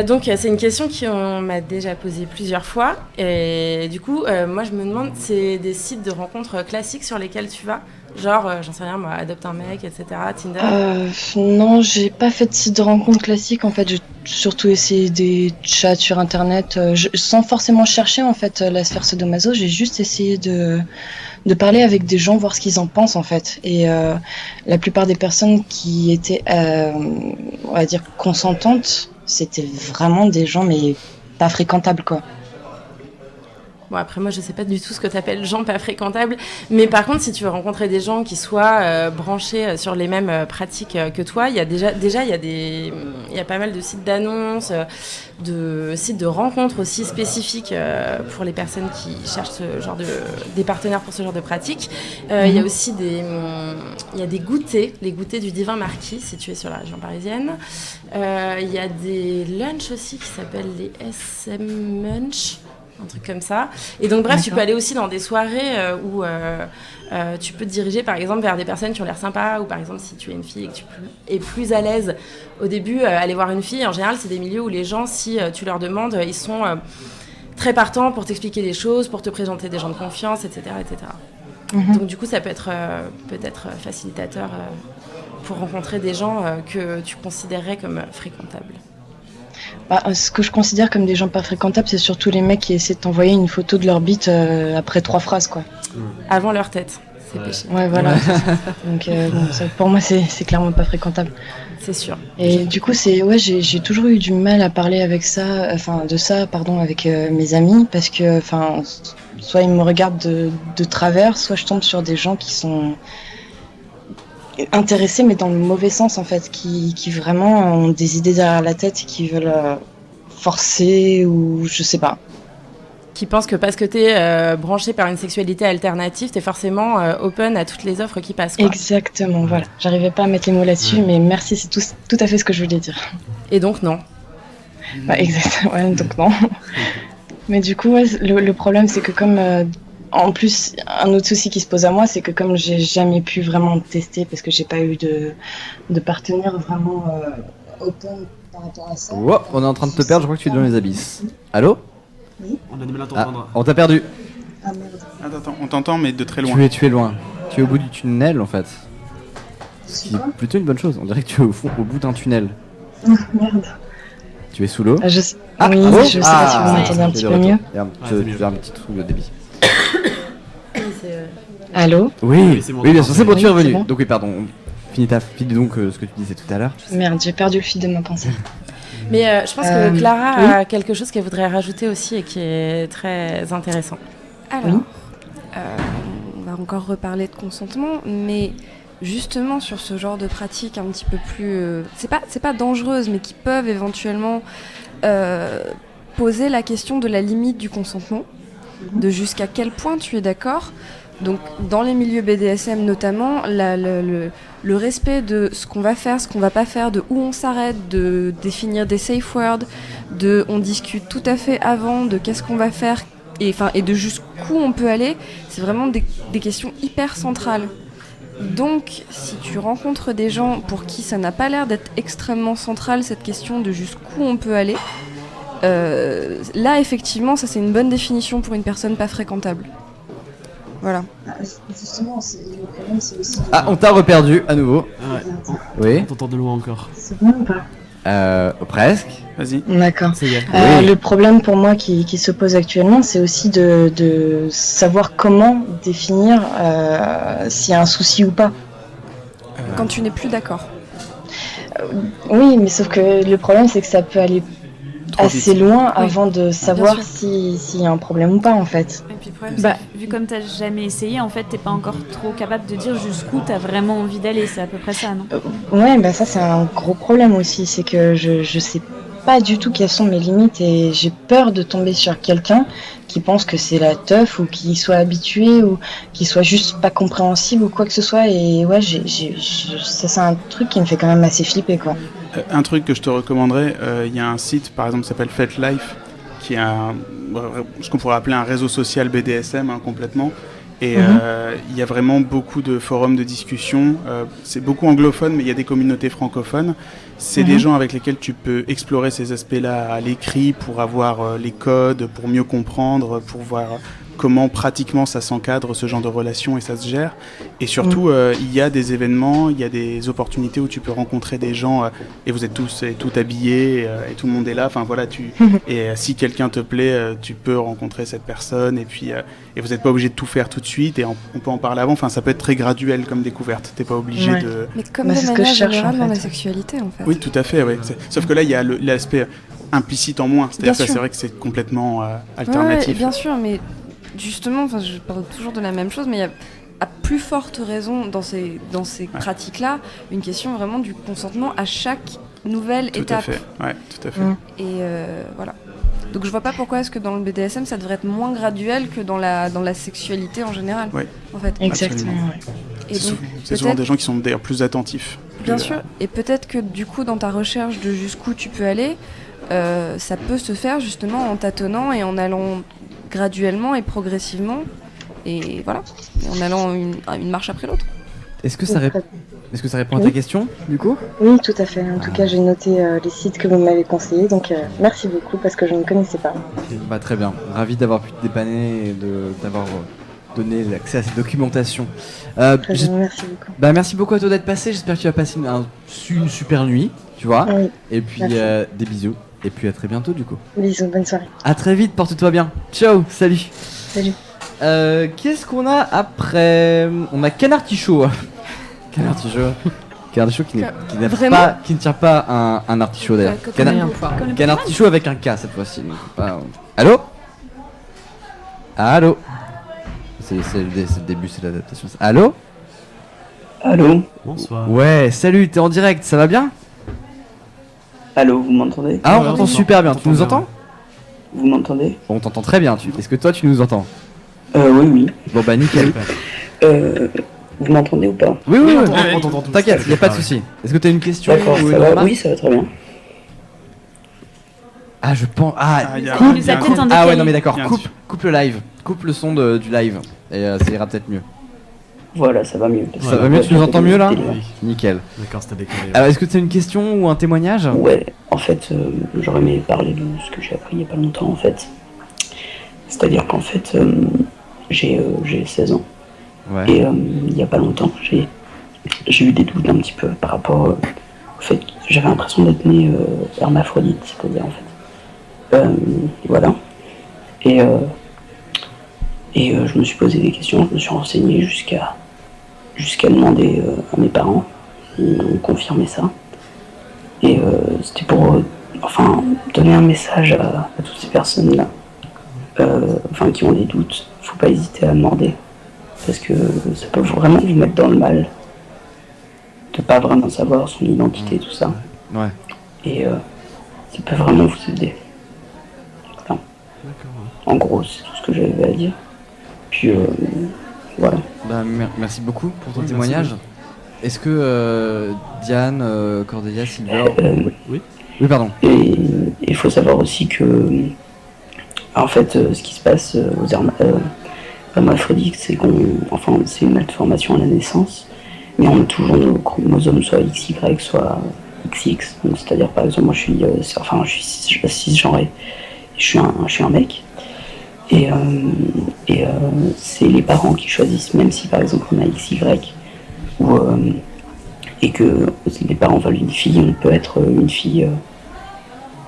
Donc, c'est une question qu'on m'a déjà posée plusieurs fois. Et du coup, moi, je me demande, c'est des sites de rencontres classiques sur lesquels tu vas ? Genre, j'en sais rien, moi, Adopte un mec, etc., Tinder. Non, j'ai pas fait de site de rencontre classique. En fait, j'ai surtout essayé des chats sur Internet, sans forcément chercher en fait la sphère sadomaso. J'ai juste essayé de parler avec des gens, voir ce qu'ils en pensent en fait. Et la plupart des personnes qui étaient, on va dire, consentantes, c'était vraiment des gens mais pas fréquentables quoi. Bon, après, moi, je sais pas du tout ce que tu appelles gens pas fréquentables. Mais par contre, si tu veux rencontrer des gens qui soient branchés sur les mêmes pratiques que toi, il y a déjà il y a pas mal de sites d'annonces, de sites de rencontres aussi spécifiques pour les personnes qui cherchent des partenaires pour ce genre de pratiques. Il y a aussi il y a des goûters, les goûters du Divin Marquis, situés sur la région parisienne. Il y a des lunchs aussi qui s'appellent les SM Munch. Un truc comme ça. Et donc, bref, tu peux aller aussi dans des soirées où tu peux te diriger, par exemple, vers des personnes qui ont l'air sympas, ou par exemple, si tu es une fille et que tu es plus à l'aise au début, aller voir une fille. En général, c'est des milieux où les gens, si tu leur demandes, ils sont très partants pour t'expliquer des choses, pour te présenter des gens de confiance, etc. etc. Donc, du coup, ça peut être peut-être facilitateur pour rencontrer des gens que tu considérerais comme fréquentables. Ce que je considère comme des gens pas fréquentables, c'est surtout les mecs qui essaient de t'envoyer une photo de leur bite après 3 phrases, quoi. Avant leur tête, c'est péché. Ouais, voilà. Donc, ça, pour moi, c'est clairement pas fréquentable. C'est sûr. Et du coup, j'ai toujours eu du mal à parler avec de ça, avec mes amis, parce que, soit ils me regardent de travers, soit je tombe sur des gens qui sont intéressés mais dans le mauvais sens en fait, qui vraiment ont des idées derrière la tête et qui veulent forcer ou je sais pas. Qui pensent que parce que t'es branché par une sexualité alternative, t'es forcément open à toutes les offres qui passent, quoi. Exactement, voilà. J'arrivais pas à mettre les mots là-dessus, mais merci, c'est tout à fait ce que je voulais dire. Et donc non. Exactement, ouais, donc non. Mais du coup, le problème c'est que comme... en plus, un autre souci qui se pose à moi, c'est que comme j'ai jamais pu vraiment tester, parce que j'ai pas eu de partenaire vraiment open par rapport à ça. Oh, on est en train de te perdre, je crois que tu es dans les abysses. Allô ? Oui. On a du mal à t'entendre. On t'a perdu. Ah merde. Attends, on t'entend mais de très loin. Tu es loin. Tu es au bout du tunnel en fait. Ce qui est plutôt une bonne chose. On dirait que tu es au bout d'un tunnel. Merde. Tu es sous l'eau ? Oui, je sais pas si vous m'entendez un petit peu mieux. Tu fais un petit trou de débit. Allô ? Oui, bien sûr, c'est bon, tu es revenu. Bon. Donc oui, pardon. Finis donc ce que tu disais tout à l'heure. Merde, j'ai perdu le fil de ma pensée. Mais je pense que Clara a quelque chose qu'elle voudrait rajouter aussi et qui est très intéressant. Alors, on va encore reparler de consentement, mais justement sur ce genre de pratiques un petit peu plus... c'est pas dangereuses, mais qui peuvent éventuellement poser la question de la limite du consentement, de jusqu'à quel point tu es d'accord. Donc dans les milieux BDSM notamment, le respect de ce qu'on va faire, ce qu'on va pas faire, de où on s'arrête, de définir des safe words, on discute tout à fait avant de qu'est-ce qu'on va faire et de jusqu'où on peut aller, c'est vraiment des questions hyper centrales. Donc si tu rencontres des gens pour qui ça n'a pas l'air d'être extrêmement central, cette question de jusqu'où on peut aller, là effectivement ça c'est une bonne définition pour une personne pas fréquentable. Voilà. Justement, le problème c'est aussi... Ah, on t'a reperdu à nouveau. Oui. On t'entend de loin encore. C'est bon ou pas ? Presque. Vas-y. D'accord. Oui. Le problème pour moi qui se pose actuellement, c'est aussi de savoir comment définir s'il y a un souci ou pas. Quand tu n'es plus d'accord. Oui, mais sauf que le problème c'est que ça peut aller assez loin avant de savoir s'il y a un problème ou pas en fait. Et puis le problème, c'est que, vu comme t'as jamais essayé, en fait, t'es pas encore trop capable de dire jusqu'où t'as vraiment envie d'aller. C'est à peu près ça, non ? Ouais, ça c'est un gros problème aussi, c'est que je sais pas du tout quelles sont mes limites et j'ai peur de tomber sur quelqu'un qui pense que c'est la teuf ou qui soit habitué ou qui soit juste pas compréhensible ou quoi que ce soit. Et ouais, ça c'est un truc qui me fait quand même assez flipper, quoi. Un truc que je te recommanderais, il y a un site par exemple qui s'appelle FetLife, qui est ce qu'on pourrait appeler un réseau social BDSM complètement. Et il y a vraiment beaucoup de forums de discussion. C'est beaucoup anglophone, mais il y a des communautés francophones. C'est des gens avec lesquels tu peux explorer ces aspects-là à l'écrit pour avoir les codes, pour mieux comprendre, pour voir comment pratiquement ça s'encadre, ce genre de relation, et ça se gère. Et surtout, il y a des événements, il y a des opportunités où tu peux rencontrer des gens et vous êtes tous et tout habillés et tout le monde est là. Enfin voilà, et si quelqu'un te plaît, tu peux rencontrer cette personne et puis et vous n'êtes pas obligé de tout faire tout de suite et on peut en parler avant. Enfin, ça peut être très graduel comme découverte. T'es pas obligé de. Mais comme de manière générale dans la sexualité, en fait. Oui, tout à fait. Ouais. Sauf que là, il y a l'aspect implicite en moins. C'est-à-dire que c'est vrai que c'est complètement alternatif. Ouais, bien sûr, mais justement, je parle toujours de la même chose, mais il y a à plus forte raison dans ces pratiques-là, une question vraiment du consentement à chaque nouvelle étape. Tout à fait, ouais, tout à fait. Et voilà. Donc je vois pas pourquoi est-ce que dans le BDSM ça devrait être moins graduel que dans la sexualité en général. Oui, en fait. Exactement. Et c'est souvent des gens qui sont d'ailleurs plus attentifs. Bien sûr, et peut-être que du coup dans ta recherche de jusqu'où tu peux aller, ça peut se faire justement en tâtonnant et en allant graduellement et progressivement, et voilà, et en allant une marche après l'autre. Est-ce que ça répond à ta question, du coup ? Oui, tout à fait. En tout cas, j'ai noté les sites que vous m'avez conseillés, donc merci beaucoup parce que je ne connaissais pas. Bah, très bien, ravi d'avoir pu te dépanner et d'avoir donné l'accès à cette documentation. Très bien, merci beaucoup. Bah, merci beaucoup à toi d'être passé, j'espère que tu vas passer une super nuit, tu vois. Oui. Et puis des bisous, et puis à très bientôt du coup. Bisous, bonne soirée. À très vite, porte-toi bien. Ciao, salut. Salut. Qu'est-ce qu'on a après ? On a Canartichaud. Canartichaud qui ne tire pas un artichaut d'ailleurs. Canartichaud avec un K cette fois-ci. Allô ? Allô ? C'est le début, c'est l'adaptation. Allô ? Allô ? Bonsoir. Ouais, salut, t'es en direct, ça va bien ? Allô, vous m'entendez ? Ah, on t'entend super bien, tu nous entends ? Vous m'entendez ? On t'entend très bien, est-ce que toi tu nous entends ? Oui. Bon bah nickel. Vous m'entendez ou pas ? Oui, t'inquiète, y a pas de souci. Est-ce que t'as une question ? D'accord, ça va. Oui, ça va très bien. Ah, je pense. Ouais, non mais d'accord, coupe le live. Coupe le son du live. Et ça ira peut-être mieux. Voilà, ça va mieux. Ça va mieux, tu nous entends mieux là ? Nickel. D'accord, c'était décalé. Alors, est-ce que tu as une question ou un témoignage ? Ouais, en fait, j'aurais aimé parler de ce que j'ai appris il n'y a pas longtemps en fait. C'est-à-dire qu'en fait, j'ai 16 ans. Ouais. Et il n'y a pas longtemps, j'ai eu des doutes un petit peu par rapport au fait que j'avais l'impression d'être né hermaphrodite, c'est-à-dire en fait. Voilà. Et je me suis posé des questions, je me suis renseigné jusqu'à demander à mes parents, ils m'ont confirmé ça. Et c'était pour donner un message à toutes ces personnes-là, qui ont des doutes. Faut pas hésiter à demander, parce que ça peut vraiment vous mettre dans le mal, de pas vraiment savoir son identité, tout ça. Ouais. Et ça peut vraiment vous aider. Voilà. En gros, c'est tout ce que j'avais à dire. Puis voilà. Bah, merci beaucoup pour ton témoignage. Est-ce que Diane, Cordelia, Silver... Oui, pardon. Et il faut savoir aussi que, en fait, ce qui se passe aux hermaphrodites, c'est c'est une malformation à la naissance, mais on a toujours nos chromosomes soit XY, soit XX. Donc, c'est-à-dire, par exemple, moi, je suis cisgenré. Je suis un mec. Et c'est les parents qui choisissent, même si par exemple on a XY et que les parents veulent une fille, on peut être une fille.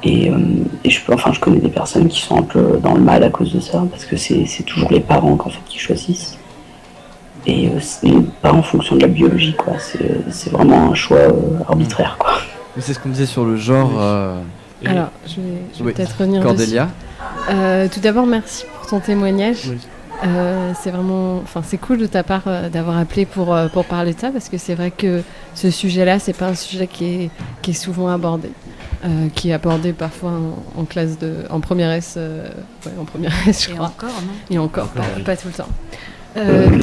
Je connais des personnes qui sont un peu dans le mal à cause de ça, parce que c'est toujours les parents qui choisissent. Et c'est pas en fonction de la biologie, quoi. C'est vraiment un choix arbitraire, quoi. Mais c'est ce qu'on disait sur le genre. Alors, je vais peut-être revenir Cordelia. Tout d'abord, merci pour ton témoignage. Oui. C'est cool de ta part d'avoir appelé pour parler de ça, parce que c'est vrai que ce sujet-là, c'est pas un sujet qui est souvent abordé. qui est abordé parfois en classe en première S, en première S, je Et crois. encore, non ? Et encore, pas tout le temps.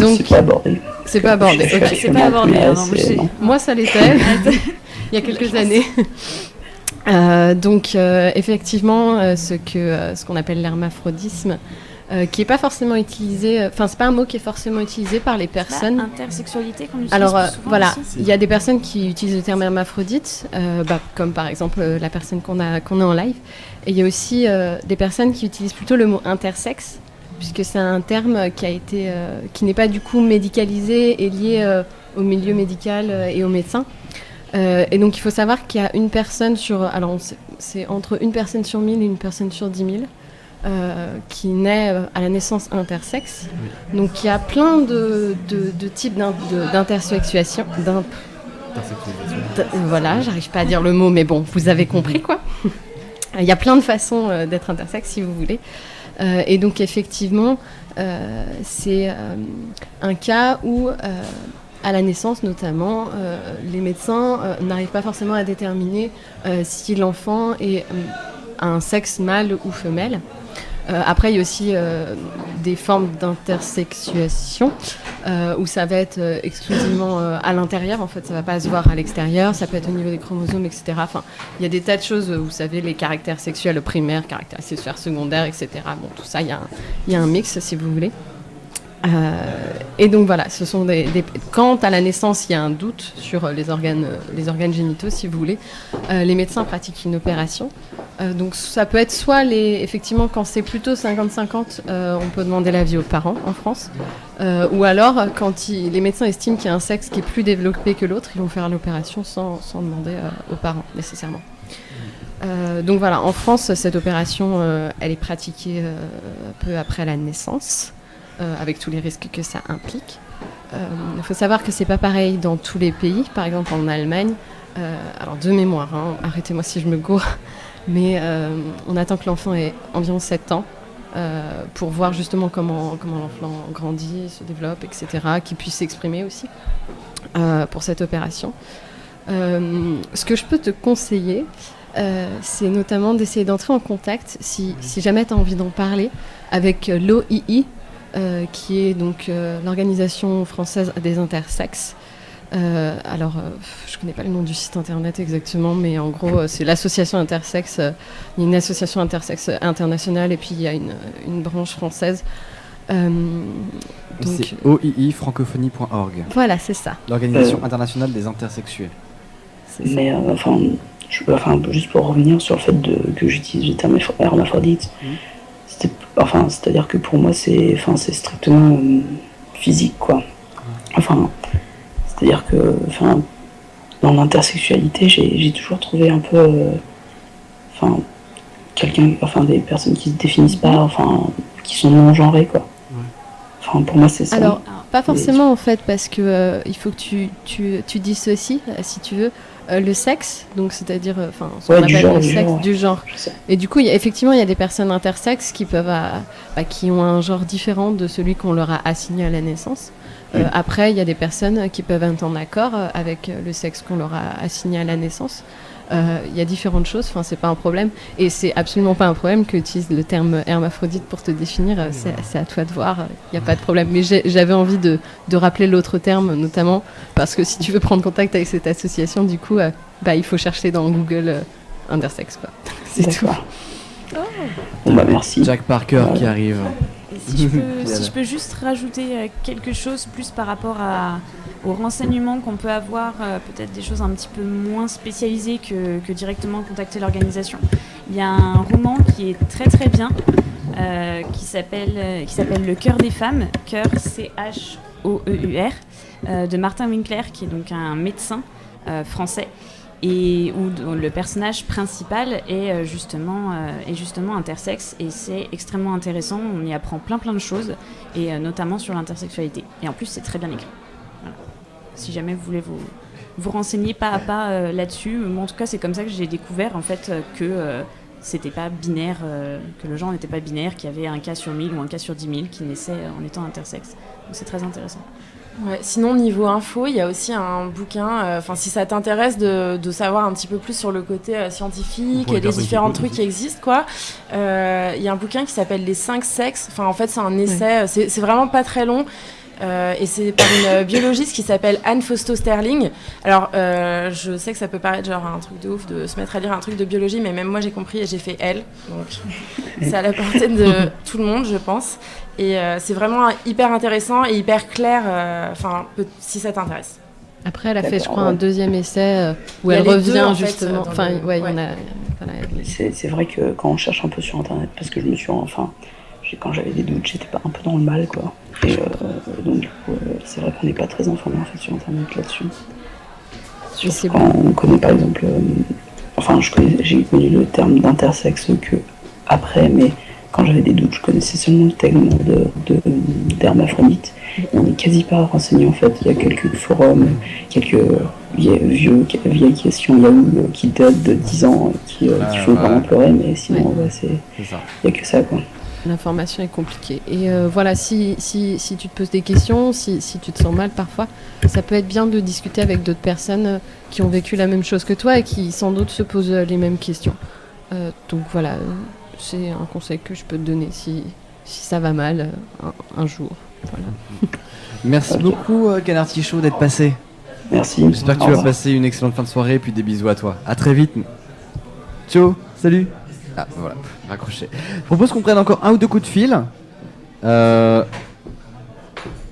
Donc, c'est pas abordé. C'est pas abordé. Je suis Ok. actuellement en première S, non. Moi, ça l'était il y a quelques années. Donc, effectivement, ce qu'on appelle l'hermaphrodisme, qui n'est pas forcément utilisé, c'est pas un mot qui est forcément utilisé par les personnes. Intersexualité qu'on utilise Alors plus souvent voilà, aussi. il y a des personnes qui utilisent le terme hermaphrodite, comme par exemple la personne qu'on a en live. Et il y a aussi des personnes qui utilisent plutôt le mot intersexe, puisque c'est un terme qui n'est pas du coup médicalisé et lié au milieu médical et aux médecins. Et donc il faut savoir qu'il y a une personne c'est entre une personne sur 1000 et une personne sur 10 000 qui naît à la naissance intersexe. Oui. Donc il y a plein de types d'intersexuation. Voilà, j'arrive pas à dire le mot, mais bon, vous avez compris quoi. Il y a plein de façons d'être intersexe si vous voulez. Et donc effectivement, c'est un cas où à la naissance notamment, les médecins n'arrivent pas forcément à déterminer si l'enfant est un sexe mâle ou femelle. Après, il y a aussi des formes d'intersexuation où ça va être exclusivement à l'intérieur. En fait, ça ne va pas se voir à l'extérieur. Ça peut être au niveau des chromosomes, etc. Enfin, il y a des tas de choses. Vous savez, les caractères sexuels primaires, caractères sexuels secondaires, etc. Bon, tout ça, il y a un mix, si vous voulez. Et donc voilà, ce sont quand à la naissance il y a un doute sur les organes génitaux, si vous voulez, les médecins pratiquent une opération. Donc ça peut être soit effectivement quand c'est plutôt 50-50, on peut demander l'avis aux parents en France, ou alors quand les médecins estiment qu'il y a un sexe qui est plus développé que l'autre, ils vont faire l'opération sans demander aux parents nécessairement. Donc voilà, en France cette opération elle est pratiquée peu après la naissance. Avec tous les risques que ça implique. Il faut savoir que c'est pas pareil dans tous les pays. Par exemple, en Allemagne, alors de mémoire, arrêtez-moi si je me gourre, mais on attend que l'enfant ait environ 7 ans pour voir justement comment l'enfant grandit, se développe, etc., qu'il puisse s'exprimer aussi pour cette opération. Ce que je peux te conseiller, c'est notamment d'essayer d'entrer en contact, si jamais tu as envie d'en parler, avec l'OII, qui est donc l'Organisation française des intersexes. Je ne connais pas le nom du site internet exactement, mais en gros, c'est l'association intersexe. Il y a une association intersexe internationale et puis il y a une branche française. C'est oii-francophonie.org. Voilà, c'est ça. L'Organisation internationale des intersexuels. Mais juste pour revenir sur le fait que j'utilise le terme hermaphrodite, c'est-à-dire que pour moi c'est strictement physique quoi. C'est-à-dire que dans l'intersexualité j'ai toujours trouvé un peu des personnes qui se définissent pas, qui sont non genrées quoi. Pour moi c'est ça. Alors pas forcément en fait, parce que il faut que tu dissocies si tu veux le sexe, donc c'est-à-dire ce qu'on appelle le sexe du genre. Et du coup, il y a des personnes intersexes qui qui ont un genre différent de celui qu'on leur a assigné à la naissance. Après, il y a des personnes qui peuvent être en accord avec le sexe qu'on leur a assigné à la naissance. Il y a différentes choses, c'est pas un problème, et c'est absolument pas un problème que tu utilises le terme hermaphrodite pour te définir, c'est à toi de voir, il n'y a pas de problème. Mais j'avais envie de rappeler l'autre terme, notamment parce que si tu veux prendre contact avec cette association, du coup, il faut chercher dans Google intersexe, quoi. C'est tout. Merci. Jack Parker qui arrive. Et si je peux juste rajouter quelque chose plus par rapport aux renseignements qu'on peut avoir, peut-être des choses un petit peu moins spécialisées que directement contacter l'organisation. Il y a un roman qui est très très bien, qui s'appelle Le cœur des femmes, cœur C-H-O-E-U-R, de Martin Winkler, qui est donc un médecin français, et où le personnage principal est justement intersexe, et c'est extrêmement intéressant. On y apprend plein de choses, et notamment sur l'intersexualité. Et en plus, c'est très bien écrit. Voilà. Si jamais vous voulez vous renseigner pas à pas là-dessus, moi, en tout cas, c'est comme ça que j'ai découvert en fait que c'était pas binaire, que le genre n'était pas binaire, qu'il y avait un cas sur 1000 ou un cas sur 10 000 qui naissait en étant intersexe. Donc c'est très intéressant. Ouais, sinon, niveau info, il y a aussi un bouquin, si ça t'intéresse de savoir un petit peu plus sur le côté scientifique et les différents trucs qui existent, quoi. Il y a un bouquin qui s'appelle Les 5 sexes. Enfin, en fait, c'est un essai, c'est vraiment pas très long. Et c'est par une biologiste qui s'appelle Anne Fausto-Sterling. Alors, je sais que ça peut paraître genre un truc de ouf de se mettre à lire un truc de biologie, mais même moi j'ai compris et j'ai fait L. Donc, c'est à la portée de tout le monde, je pense. Et c'est vraiment hyper intéressant et hyper clair, si ça t'intéresse. Après, elle a fait, je crois, un deuxième essai où elle revient justement. Enfin, ouais, il y en a. C'est vrai que quand on cherche un peu sur internet, parce que je me suis. Quand j'avais des doutes, j'étais pas un peu dans le mal, quoi. Et donc, du coup, c'est vrai qu'on n'est pas très informé en fait sur internet là-dessus. Surtout quand on connaît par exemple. J'ai connu le terme d'intersexe que après, mais quand j'avais des doutes, je connaissais seulement le terme d'hermaphrodite. On n'est quasi pas renseigné en fait. Il y a quelques forums, quelques vieilles questions Yahoo qui datent de 10 ans qui font vraiment pleurer, mais sinon, il n'y a que ça, quoi. L'information est compliquée. Et voilà, si tu te poses des questions, si tu te sens mal parfois, ça peut être bien de discuter avec d'autres personnes qui ont vécu la même chose que toi et qui sans doute se posent les mêmes questions. Donc voilà, c'est un conseil que je peux te donner si ça va mal un jour. Voilà. Merci beaucoup Canard Tichot d'être passé. Merci. J'espère que tu vas passer une excellente fin de soirée et puis des bisous à toi. À très vite. Ciao, salut. Ah voilà, raccroché. Je propose qu'on prenne encore un ou deux coups de fil. De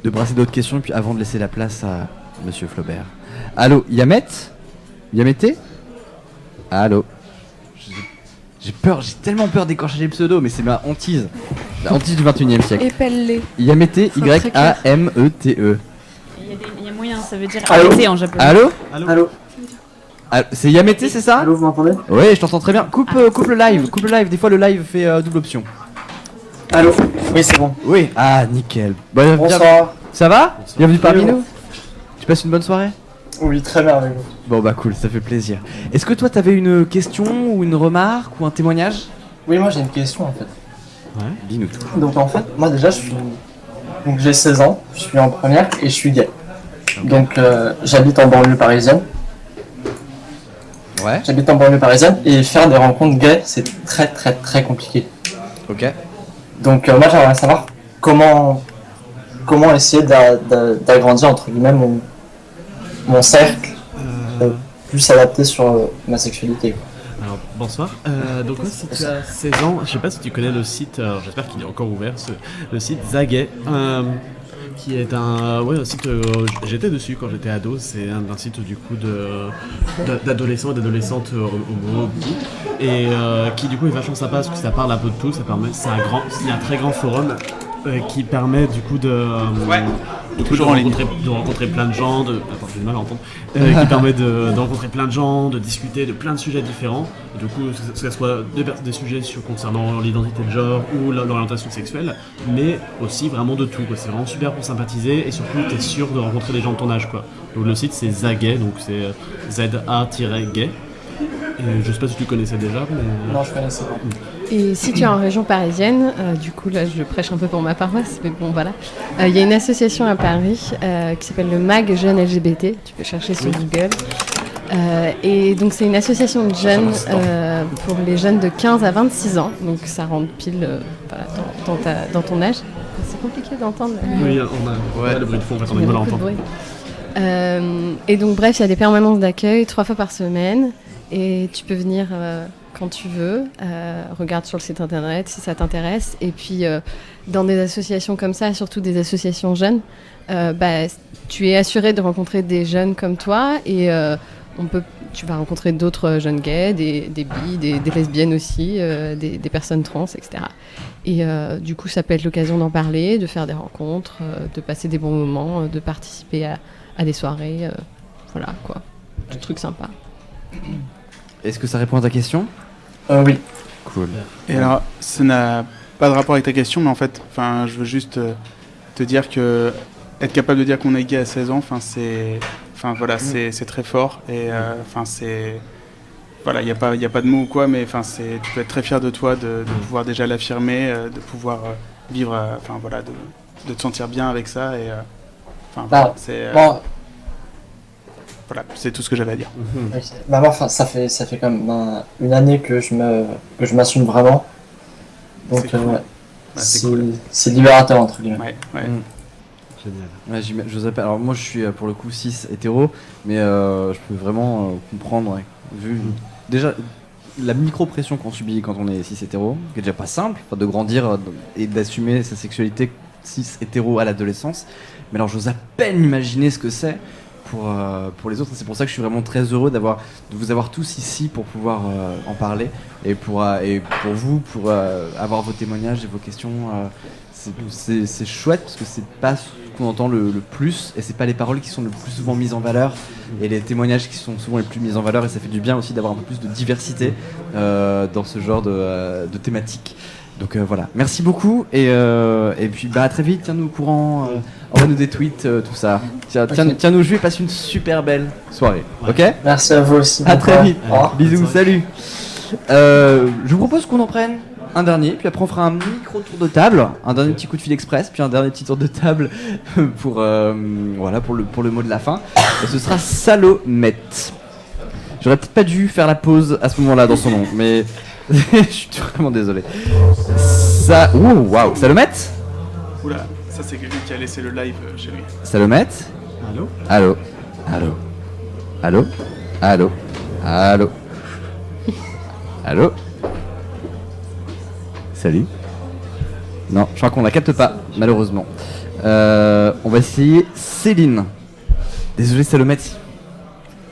brasser d'autres questions puis avant de laisser la place à Monsieur Flaubert. Allô, Yamete? Allô. J'ai tellement peur d'écorcher les pseudos, mais c'est ma hantise. La hantise du 21e siècle. Épelle-les. Yamete, Y-A-M-E-T-E. Il y a moyen, ça veut dire arrêter en japonais. Allô. C'est Yamete, c'est ça? Allô, vous m'entendez? Oui, je t'entends très bien. Coupe le live. Des fois le live fait double option. Allô? Oui, c'est bon. Oui. Ah, nickel. Bonsoir. Ça va? Bienvenue parmi nous. Tu passes une bonne soirée? Oui, très bien avec vous. Bon bah cool, ça fait plaisir. Est-ce que toi t'avais une question ou une remarque ou un témoignage? Oui, moi j'ai une question en fait. Ouais. Dis-nous tout. Donc en fait, moi déjà donc j'ai 16 ans, je suis en première et je suis gay. Okay. Donc j'habite en banlieue parisienne. Ouais. J'habite en banlieue parisienne et faire des rencontres gays c'est très très très compliqué. Ok. Donc moi j'aimerais savoir comment essayer d'agrandir entre guillemets mon cercle plus adapté sur ma sexualité, quoi. Alors bonsoir, donc moi, si tu as 16 ans, je sais pas si tu connais le site, j'espère qu'il est encore ouvert, le site Zagay, qui est un site, j'étais dessus quand j'étais ado, c'est un site du coup d'adolescents et d'adolescentes homo, et qui du coup est vachement sympa parce que ça parle un peu de tout, il y a un très grand forum qui permet du coup de rencontrer plein de gens, attends, j'ai du mal à entendre, qui permet de rencontrer plein de gens, de discuter de plein de sujets différents, et du coup que ce soit des sujets concernant l'identité de genre ou l'orientation sexuelle, mais aussi vraiment de tout, quoi. C'est vraiment super pour sympathiser et surtout t'es sûr de rencontrer des gens de ton âge, quoi. Donc le site c'est Zagay, donc c'est ZA-gay. Et je sais pas si tu connaissais déjà, mais... Non, je connaissais pas. Et si tu es en région parisienne, du coup là je prêche un peu pour ma paroisse, mais bon voilà, il y a une association à Paris qui s'appelle le MAG Jeunes LGBT, tu peux chercher sur Google. Et donc c'est une association de jeunes pour les jeunes de 15 à 26 ans, donc ça rentre pile dans ton âge. C'est compliqué d'entendre. Oui, on a le bruit de fond, on a mal à entendre. Et donc bref, il y a des permanences d'accueil 3 fois par semaine. Et tu peux venir quand tu veux, regarde sur le site internet si ça t'intéresse. Et puis dans des associations comme ça, surtout des associations jeunes, tu es assuré de rencontrer des jeunes comme toi et tu vas rencontrer d'autres jeunes gays, des bi, des lesbiennes aussi, des personnes trans, etc. Et du coup, ça peut être l'occasion d'en parler, de faire des rencontres, de passer des bons moments, de participer à des soirées, voilà quoi, des trucs sympas. Est-ce que ça répond à ta question? Oui. Cool. Et alors, ça n'a pas de rapport avec ta question, mais en fait, je veux juste te dire que être capable de dire qu'on est gay à 16 ans, c'est très fort. Et il n'y a pas de mots ou quoi, mais tu peux être très fier de toi de pouvoir déjà l'affirmer, de pouvoir vivre, de te sentir bien avec ça. Et Enfin, Bah, c'est bon. voilà, c'est tout ce que j'avais à dire. Ok. Bah moi, enfin, ça fait quand même une année que je m'assume vraiment. Donc C'est cool. ouais. Bah, c'est cool. C'est libérateur entre guillemets. Ouais. Génial. Ouais, j'oserais pas. Alors moi je suis pour le coup cis hétéro, mais je peux vraiment comprendre, ouais. Vu déjà la micro-pression qu'on subit quand on est cis hétéro, qui est déjà pas simple, enfin, de grandir et d'assumer sa sexualité cis hétéro à l'adolescence. Mais alors j'ose à peine imaginer ce que c'est pour les autres. C'est pour ça que je suis vraiment très heureux de vous avoir tous ici pour pouvoir en parler et pour vous pour avoir vos témoignages et vos questions. C'est chouette parce que c'est pas ce qu'on entend le plus et c'est pas les paroles qui sont le plus souvent mises en valeur et les témoignages qui sont souvent les plus mis en valeur, et ça fait du bien aussi d'avoir un peu plus de diversité dans ce genre de thématique. Donc voilà, merci beaucoup et puis à très vite, tiens-nous au courant, envoie-nous des tweets, tout ça. Tiens-nous au jus et passe une super belle soirée, ok ? Merci à vous aussi. À Bon très courage. vite, Au revoir. bisous, salut. Je vous propose qu'on en prenne un dernier, puis après on fera un micro tour de table, un dernier petit coup de fil express, puis un dernier petit tour de table pour le mot de la fin. Et ce sera Salomette. J'aurais peut-être pas dû faire la pause à ce moment-là dans son nom, mais je suis vraiment désolé. Waouh, Salomette. Oula, ça c'est quelqu'un qui a laissé le live chez lui. Salomette. Allô ? Allô. Allô. Allô. Allô. Allô. Allô. Salut. Non, je crois qu'on la capte pas, malheureusement. On va essayer Céline. Désolé Salomette.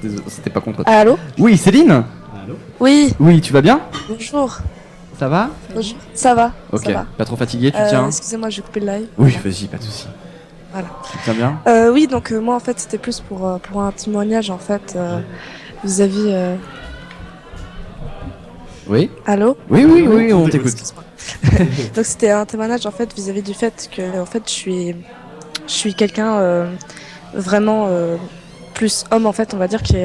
Désolé, c'était pas contre toi. Allô ? Oui, Céline. Allô ? Oui, Oui, tu vas bien ? bonjour. Ça va ? Bonjour. Ça va. Ok, Ça va. pas trop fatigué, tu tiens ? Excusez-moi, j'ai coupé le live. Oui, vas-y, pas de soucis. Voilà. Tu te tiens bien ? Oui, donc moi en fait c'était plus pour un témoignage en fait vis-à-vis. Oui ? Allô ? Oui, on t'écoute. Excuse-moi. Donc c'était un témoignage en fait vis-à-vis du fait que en fait je suis quelqu'un vraiment plus homme en fait on va dire qui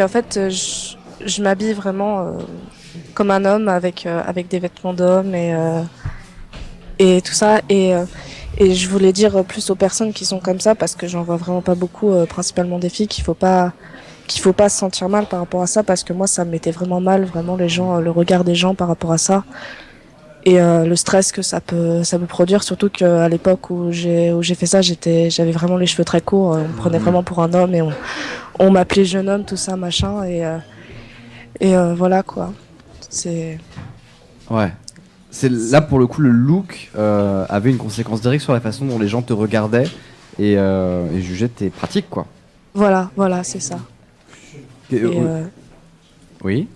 en fait je m'habille vraiment comme un homme avec des vêtements d'homme et tout ça et je voulais dire plus aux personnes qui sont comme ça parce que j'en vois vraiment pas beaucoup principalement des filles qu'il faut pas se sentir mal par rapport à ça parce que moi ça me mettait vraiment mal vraiment les gens le regard des gens par rapport à ça et le stress que ça peut produire surtout qu'à l'époque où j'ai fait ça j'avais vraiment les cheveux très courts on me prenait vraiment pour un homme et on m'appelait jeune homme tout ça machin et voilà quoi c'est Ouais. C'est là pour le coup le look avait une conséquence directe sur la façon dont les gens te regardaient et jugeaient tes pratiques quoi. voilà c'est ça. Oui.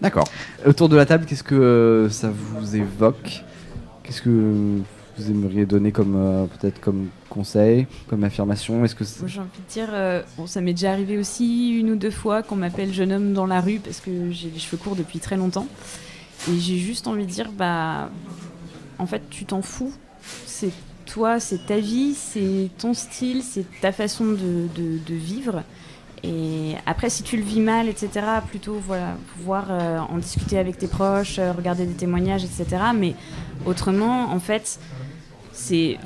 D'accord. Autour de la table, qu'est-ce que ça vous évoque ? Qu'est-ce que vous aimeriez donner comme peut-être comme conseil, comme affirmation ? Est-ce que Moi, j'ai envie de dire, ça m'est déjà arrivé aussi une ou deux fois qu'on m'appelle jeune homme dans la rue parce que j'ai les cheveux courts depuis très longtemps. Et j'ai juste envie de dire, en fait, tu t'en fous. C'est toi, c'est ta vie, c'est ton style, c'est ta façon de vivre. Et après, si tu le vis mal, etc., plutôt pouvoir en discuter avec tes proches, regarder des témoignages, etc. Mais autrement, en fait, c'est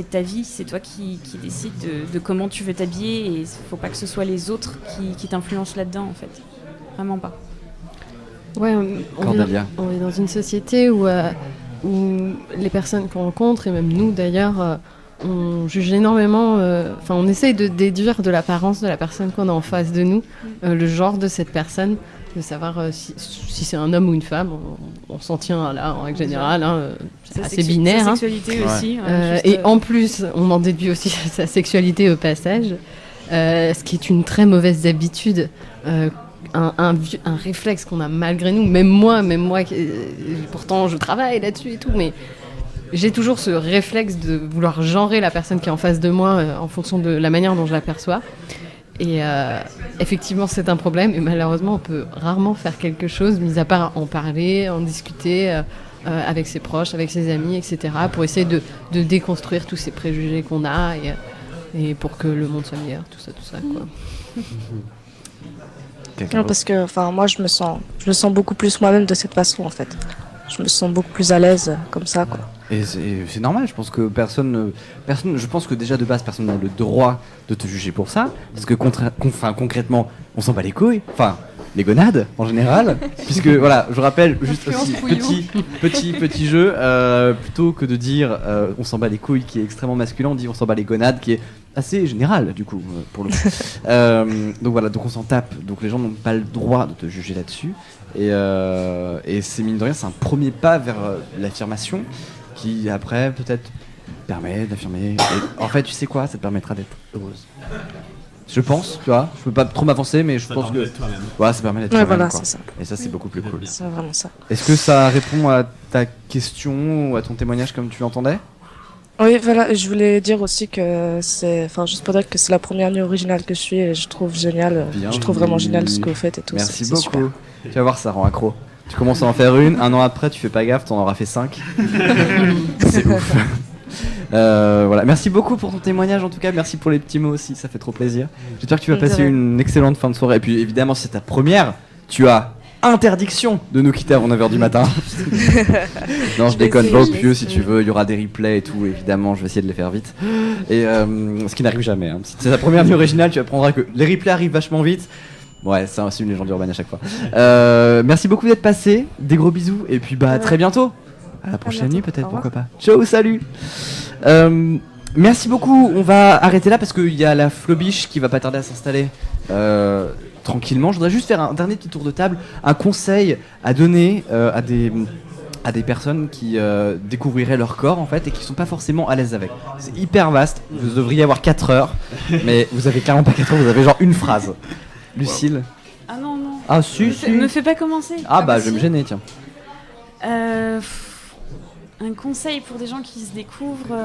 ta vie, c'est toi qui décides de comment tu veux t'habiller et il faut pas que ce soit les autres qui t'influencent là-dedans, en fait. Vraiment pas. Ouais, on est dans une société où les personnes qu'on rencontre, et même nous d'ailleurs, on juge énormément, on essaye de déduire de l'apparence de la personne qu'on a en face de nous, le genre de cette personne, de savoir si c'est un homme ou une femme. On s'en tient là en règle générale, c'est assez binaire. Sa sexualité aussi. Et en plus, on en déduit aussi sa sexualité au passage, ce qui est une très mauvaise habitude. Un réflexe qu'on a malgré nous, même moi, pourtant je travaille là-dessus et tout, mais j'ai toujours ce réflexe de vouloir genrer la personne qui est en face de moi en fonction de la manière dont je l'aperçois. Et effectivement, c'est un problème et malheureusement, on peut rarement faire quelque chose, mis à part en parler, en discuter avec ses proches, avec ses amis, etc., pour essayer de déconstruire tous ces préjugés qu'on a et pour que le monde soit meilleur, tout ça, quoi. Non, parce que moi je me sens beaucoup plus moi-même de cette façon en fait. Je me sens beaucoup plus à l'aise comme ça quoi. Et c'est normal, je pense que personne, je pense que déjà de base personne n'a le droit de te juger pour ça, parce que concrètement, on s'en bat les couilles, enfin les gonades en général, puisque voilà, je rappelle juste aussi petit jeu, plutôt que de dire on s'en bat les couilles qui est extrêmement masculin, on dit on s'en bat les gonades qui est assez général du coup pour le coup. Donc voilà, donc on s'en tape, donc les gens n'ont pas le droit de te juger là-dessus, et c'est mine de rien, c'est un premier pas vers l'affirmation. Qui après peut-être permet d'affirmer. Et en fait, tu sais quoi, ça te permettra d'être heureuse. Je pense, tu vois. Je peux pas trop m'avancer, mais je pense que ouais, ça permet d'être toi-même. Voilà, quoi. c'est ça. Et ça, c'est beaucoup plus cool. C'est vraiment ça. Est-ce que ça répond à ta question ou à ton témoignage comme tu l'entendais? Oui, voilà. Je voulais dire aussi que juste pour dire que c'est la première nuit originale que je suis et je trouve génial. Je trouve vraiment génial ce que vous faites et tout. Merci c'est beaucoup. super. Tu vas voir, ça rend accro. Tu commences à en faire une, un an après tu fais pas gaffe, t'en auras fait 5. C'est ouf. Voilà. Merci beaucoup pour ton témoignage en tout cas, merci pour les petits mots aussi, ça fait trop plaisir. J'espère que tu vas passer une excellente fin de soirée. Et puis évidemment, si c'est ta première, tu as interdiction de nous quitter avant 9h du matin. Non, je déconne, va au pieu si tu veux, il y aura des replays et tout, évidemment, je vais essayer de les faire vite. Et ce qui n'arrive jamais. Hein. Si c'est ta première nuit originale, tu apprendras que les replays arrivent vachement vite. Ouais, c'est une légende urbaine à chaque fois. Merci beaucoup d'être passé. Des gros bisous. Et puis à très bientôt. À la prochaine nuit peut-être, pourquoi pas. Ciao, salut. Merci beaucoup. On va arrêter là parce qu'il y a la Flobiche qui va pas tarder à s'installer tranquillement. Je voudrais juste faire un dernier petit tour de table. Un conseil à donner à des personnes qui découvriraient leur corps en fait et qui sont pas forcément à l'aise avec. C'est hyper vaste. Vous devriez avoir 4 heures. Mais vous avez clairement pas 4 heures, vous avez genre une phrase. Lucille. Ah non. Ah si. Me fais pas commencer. Ah bah je vais me gêner, tiens. Un conseil pour des gens qui se découvrent.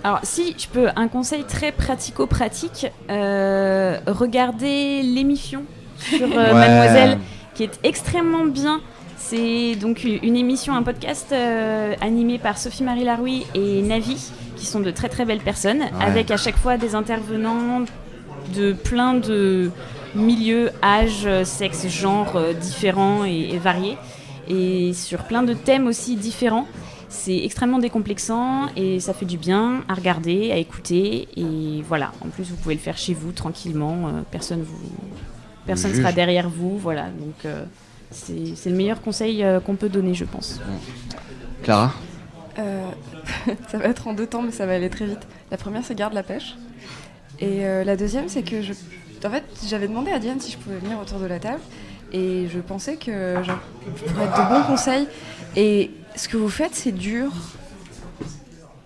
Alors si je peux, un conseil très pratico-pratique. Regardez l'émission sur Mademoiselle, qui est extrêmement bien. C'est donc une émission, un podcast animé par Sophie-Marie Larouille et Navi, qui sont de très très belles personnes, avec à chaque fois des intervenants de plein de milieux, âges, sexes, genres différents et variés, et sur plein de thèmes aussi différents. C'est extrêmement décomplexant et ça fait du bien à regarder, à écouter, et voilà. En plus, vous pouvez le faire chez vous tranquillement, personne sera derrière vous, voilà. Donc c'est le meilleur conseil qu'on peut donner, je pense. Clara. Ça va être en 2 temps, mais ça va aller très vite. La première, c'est garde la pêche. Et la deuxième, c'est que en fait, j'avais demandé à Diane si je pouvais venir autour de la table. Et je pensais que je pourrais être de bons conseils. Et ce que vous faites, c'est dur.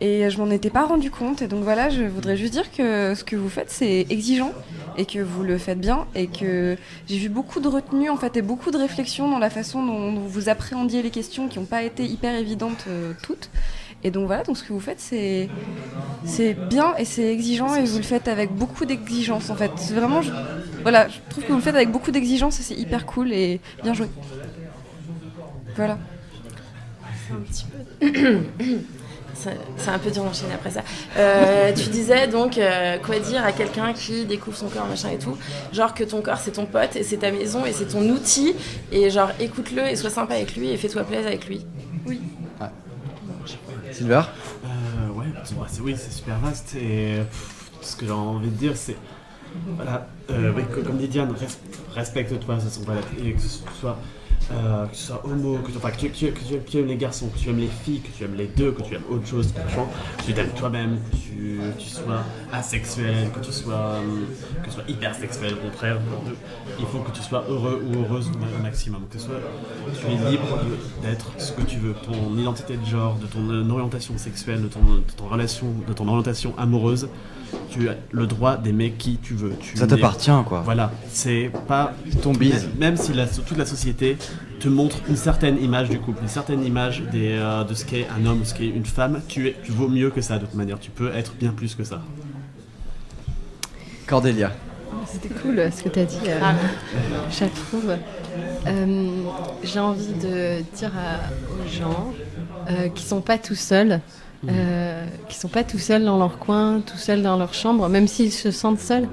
Et je m'en étais pas rendu compte. Et donc voilà, je voudrais juste dire que ce que vous faites, c'est exigeant. Et que vous le faites bien. Et que j'ai vu beaucoup de retenue, en fait, et beaucoup de réflexion dans la façon dont vous appréhendiez les questions qui n'ont pas été hyper évidentes toutes. Et donc voilà, donc ce que vous faites, c'est bien et c'est exigeant et vous le faites avec beaucoup d'exigence en fait. C'est vraiment, je trouve que vous le faites avec beaucoup d'exigence et c'est hyper cool et bien joué. Voilà. C'est un peu dur d'enchaîner après ça. Tu disais donc quoi dire à quelqu'un qui découvre son corps, machin et tout. Genre que ton corps c'est ton pote et c'est ta maison et c'est ton outil. Et genre écoute-le et sois sympa avec lui et fais-toi plaisir avec lui. Oui. Silver. Oui, c'est super vaste et ce que j'ai envie de dire c'est voilà, comme dit Diane, respecte-toi, et que ce soit homo, que tu aimes les garçons, que tu aimes les filles, que tu aimes les deux, que tu aimes autre chose, que tu t'aimes toi-même, que tu sois asexuel, que tu sois hypersexuel, au contraire. Il faut que tu sois heureux ou heureuse au maximum, que tu es libre d'être ce que tu veux, ton identité de genre, de ton orientation sexuelle, de ton orientation amoureuse. Tu as le droit d'aimer qui tu veux. Ça t'appartient, quoi. Voilà, c'est pas ton bise. Même si toute la société te montre une certaine image du couple, une certaine image de ce qu'est un homme, ce qu'est une femme, tu vaux mieux que ça de toute manière. Tu peux être bien plus que ça. Cordélia. C'était cool ce que tu as dit, je trouve. J'ai envie de dire aux gens qui sont pas tout seuls. Qui sont pas tout seuls dans leur coin, tout seuls dans leur chambre, même s'ils se sentent seuls,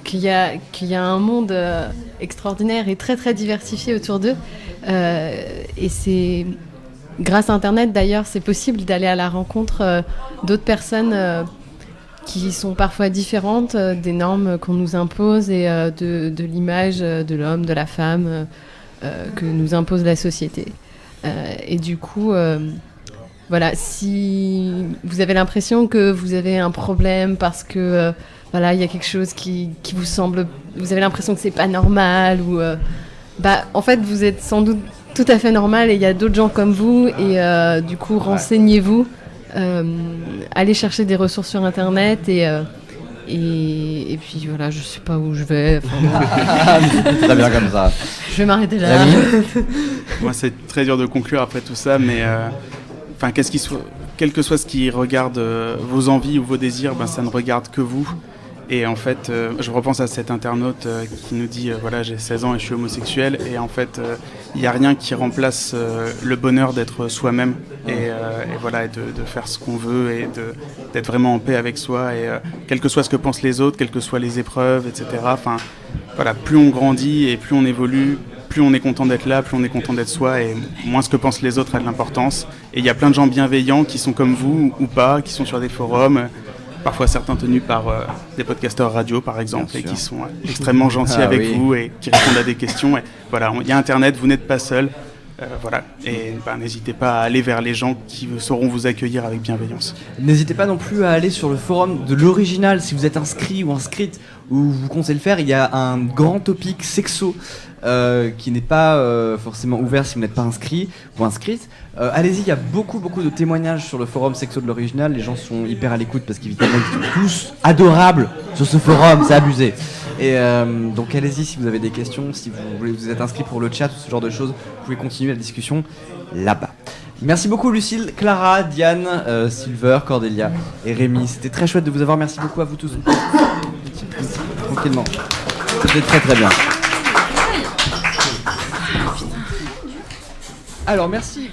qu'il y a un monde extraordinaire et très très diversifié autour d'eux, et grâce à Internet, d'ailleurs, c'est possible d'aller à la rencontre d'autres personnes qui sont parfois différentes des normes qu'on nous impose et de l'image de l'homme, de la femme que nous impose la société. Et du coup, voilà, si vous avez l'impression que vous avez un problème parce que voilà, il y a quelque chose qui vous semble, vous avez l'impression que c'est pas normal ou en fait vous êtes sans doute tout à fait normal et il y a d'autres gens comme vous et du coup renseignez-vous, allez chercher des ressources sur internet et puis voilà, je sais pas où je vais. C'est très bien comme ça. Je vais m'arrêter là. Moi, c'est très dur de conclure après tout ça, mais quel que soit ce qui regarde vos envies ou vos désirs, ça ne regarde que vous. Et en fait, je repense à cet internaute qui nous dit voilà, j'ai 16 ans et je suis homosexuel. Et en fait, il n'y a rien qui remplace le bonheur d'être soi-même et voilà, et de faire ce qu'on veut et d'être vraiment en paix avec soi. Et quel que soit ce que pensent les autres, quelles que soient les épreuves, etc. Enfin, voilà, plus on grandit et plus on évolue, plus on est content d'être là, plus on est content d'être soi et moins ce que pensent les autres a de l'importance. Et il y a plein de gens bienveillants qui sont comme vous ou pas, qui sont sur des forums. Parfois certains tenus par des podcasteurs radio par exemple et qui sont extrêmement gentils avec vous et qui répondent à des questions. Et voilà, il y a Internet, vous n'êtes pas seul. Voilà. Et n'hésitez pas à aller vers les gens qui sauront vous accueillir avec bienveillance. N'hésitez pas non plus à aller sur le forum de l'original si vous êtes inscrit ou inscrite ou vous comptez le faire. Il y a un grand topic sexo qui n'est pas forcément ouvert si vous n'êtes pas inscrit ou inscrite. Allez-y, il y a beaucoup de témoignages sur le forum sexo de l'original. Les gens sont hyper à l'écoute parce qu'évidemment ils sont tous adorables sur ce forum, c'est abusé. Et donc allez-y si vous avez des questions, si vous êtes inscrit pour le chat ou ce genre de choses, vous pouvez continuer la discussion là-bas. Merci beaucoup Lucille, Clara, Diane, Silver, Cordélia et Rémi. C'était très chouette de vous avoir. Merci beaucoup à vous tous. Tranquillement. C'était très bien. Alors merci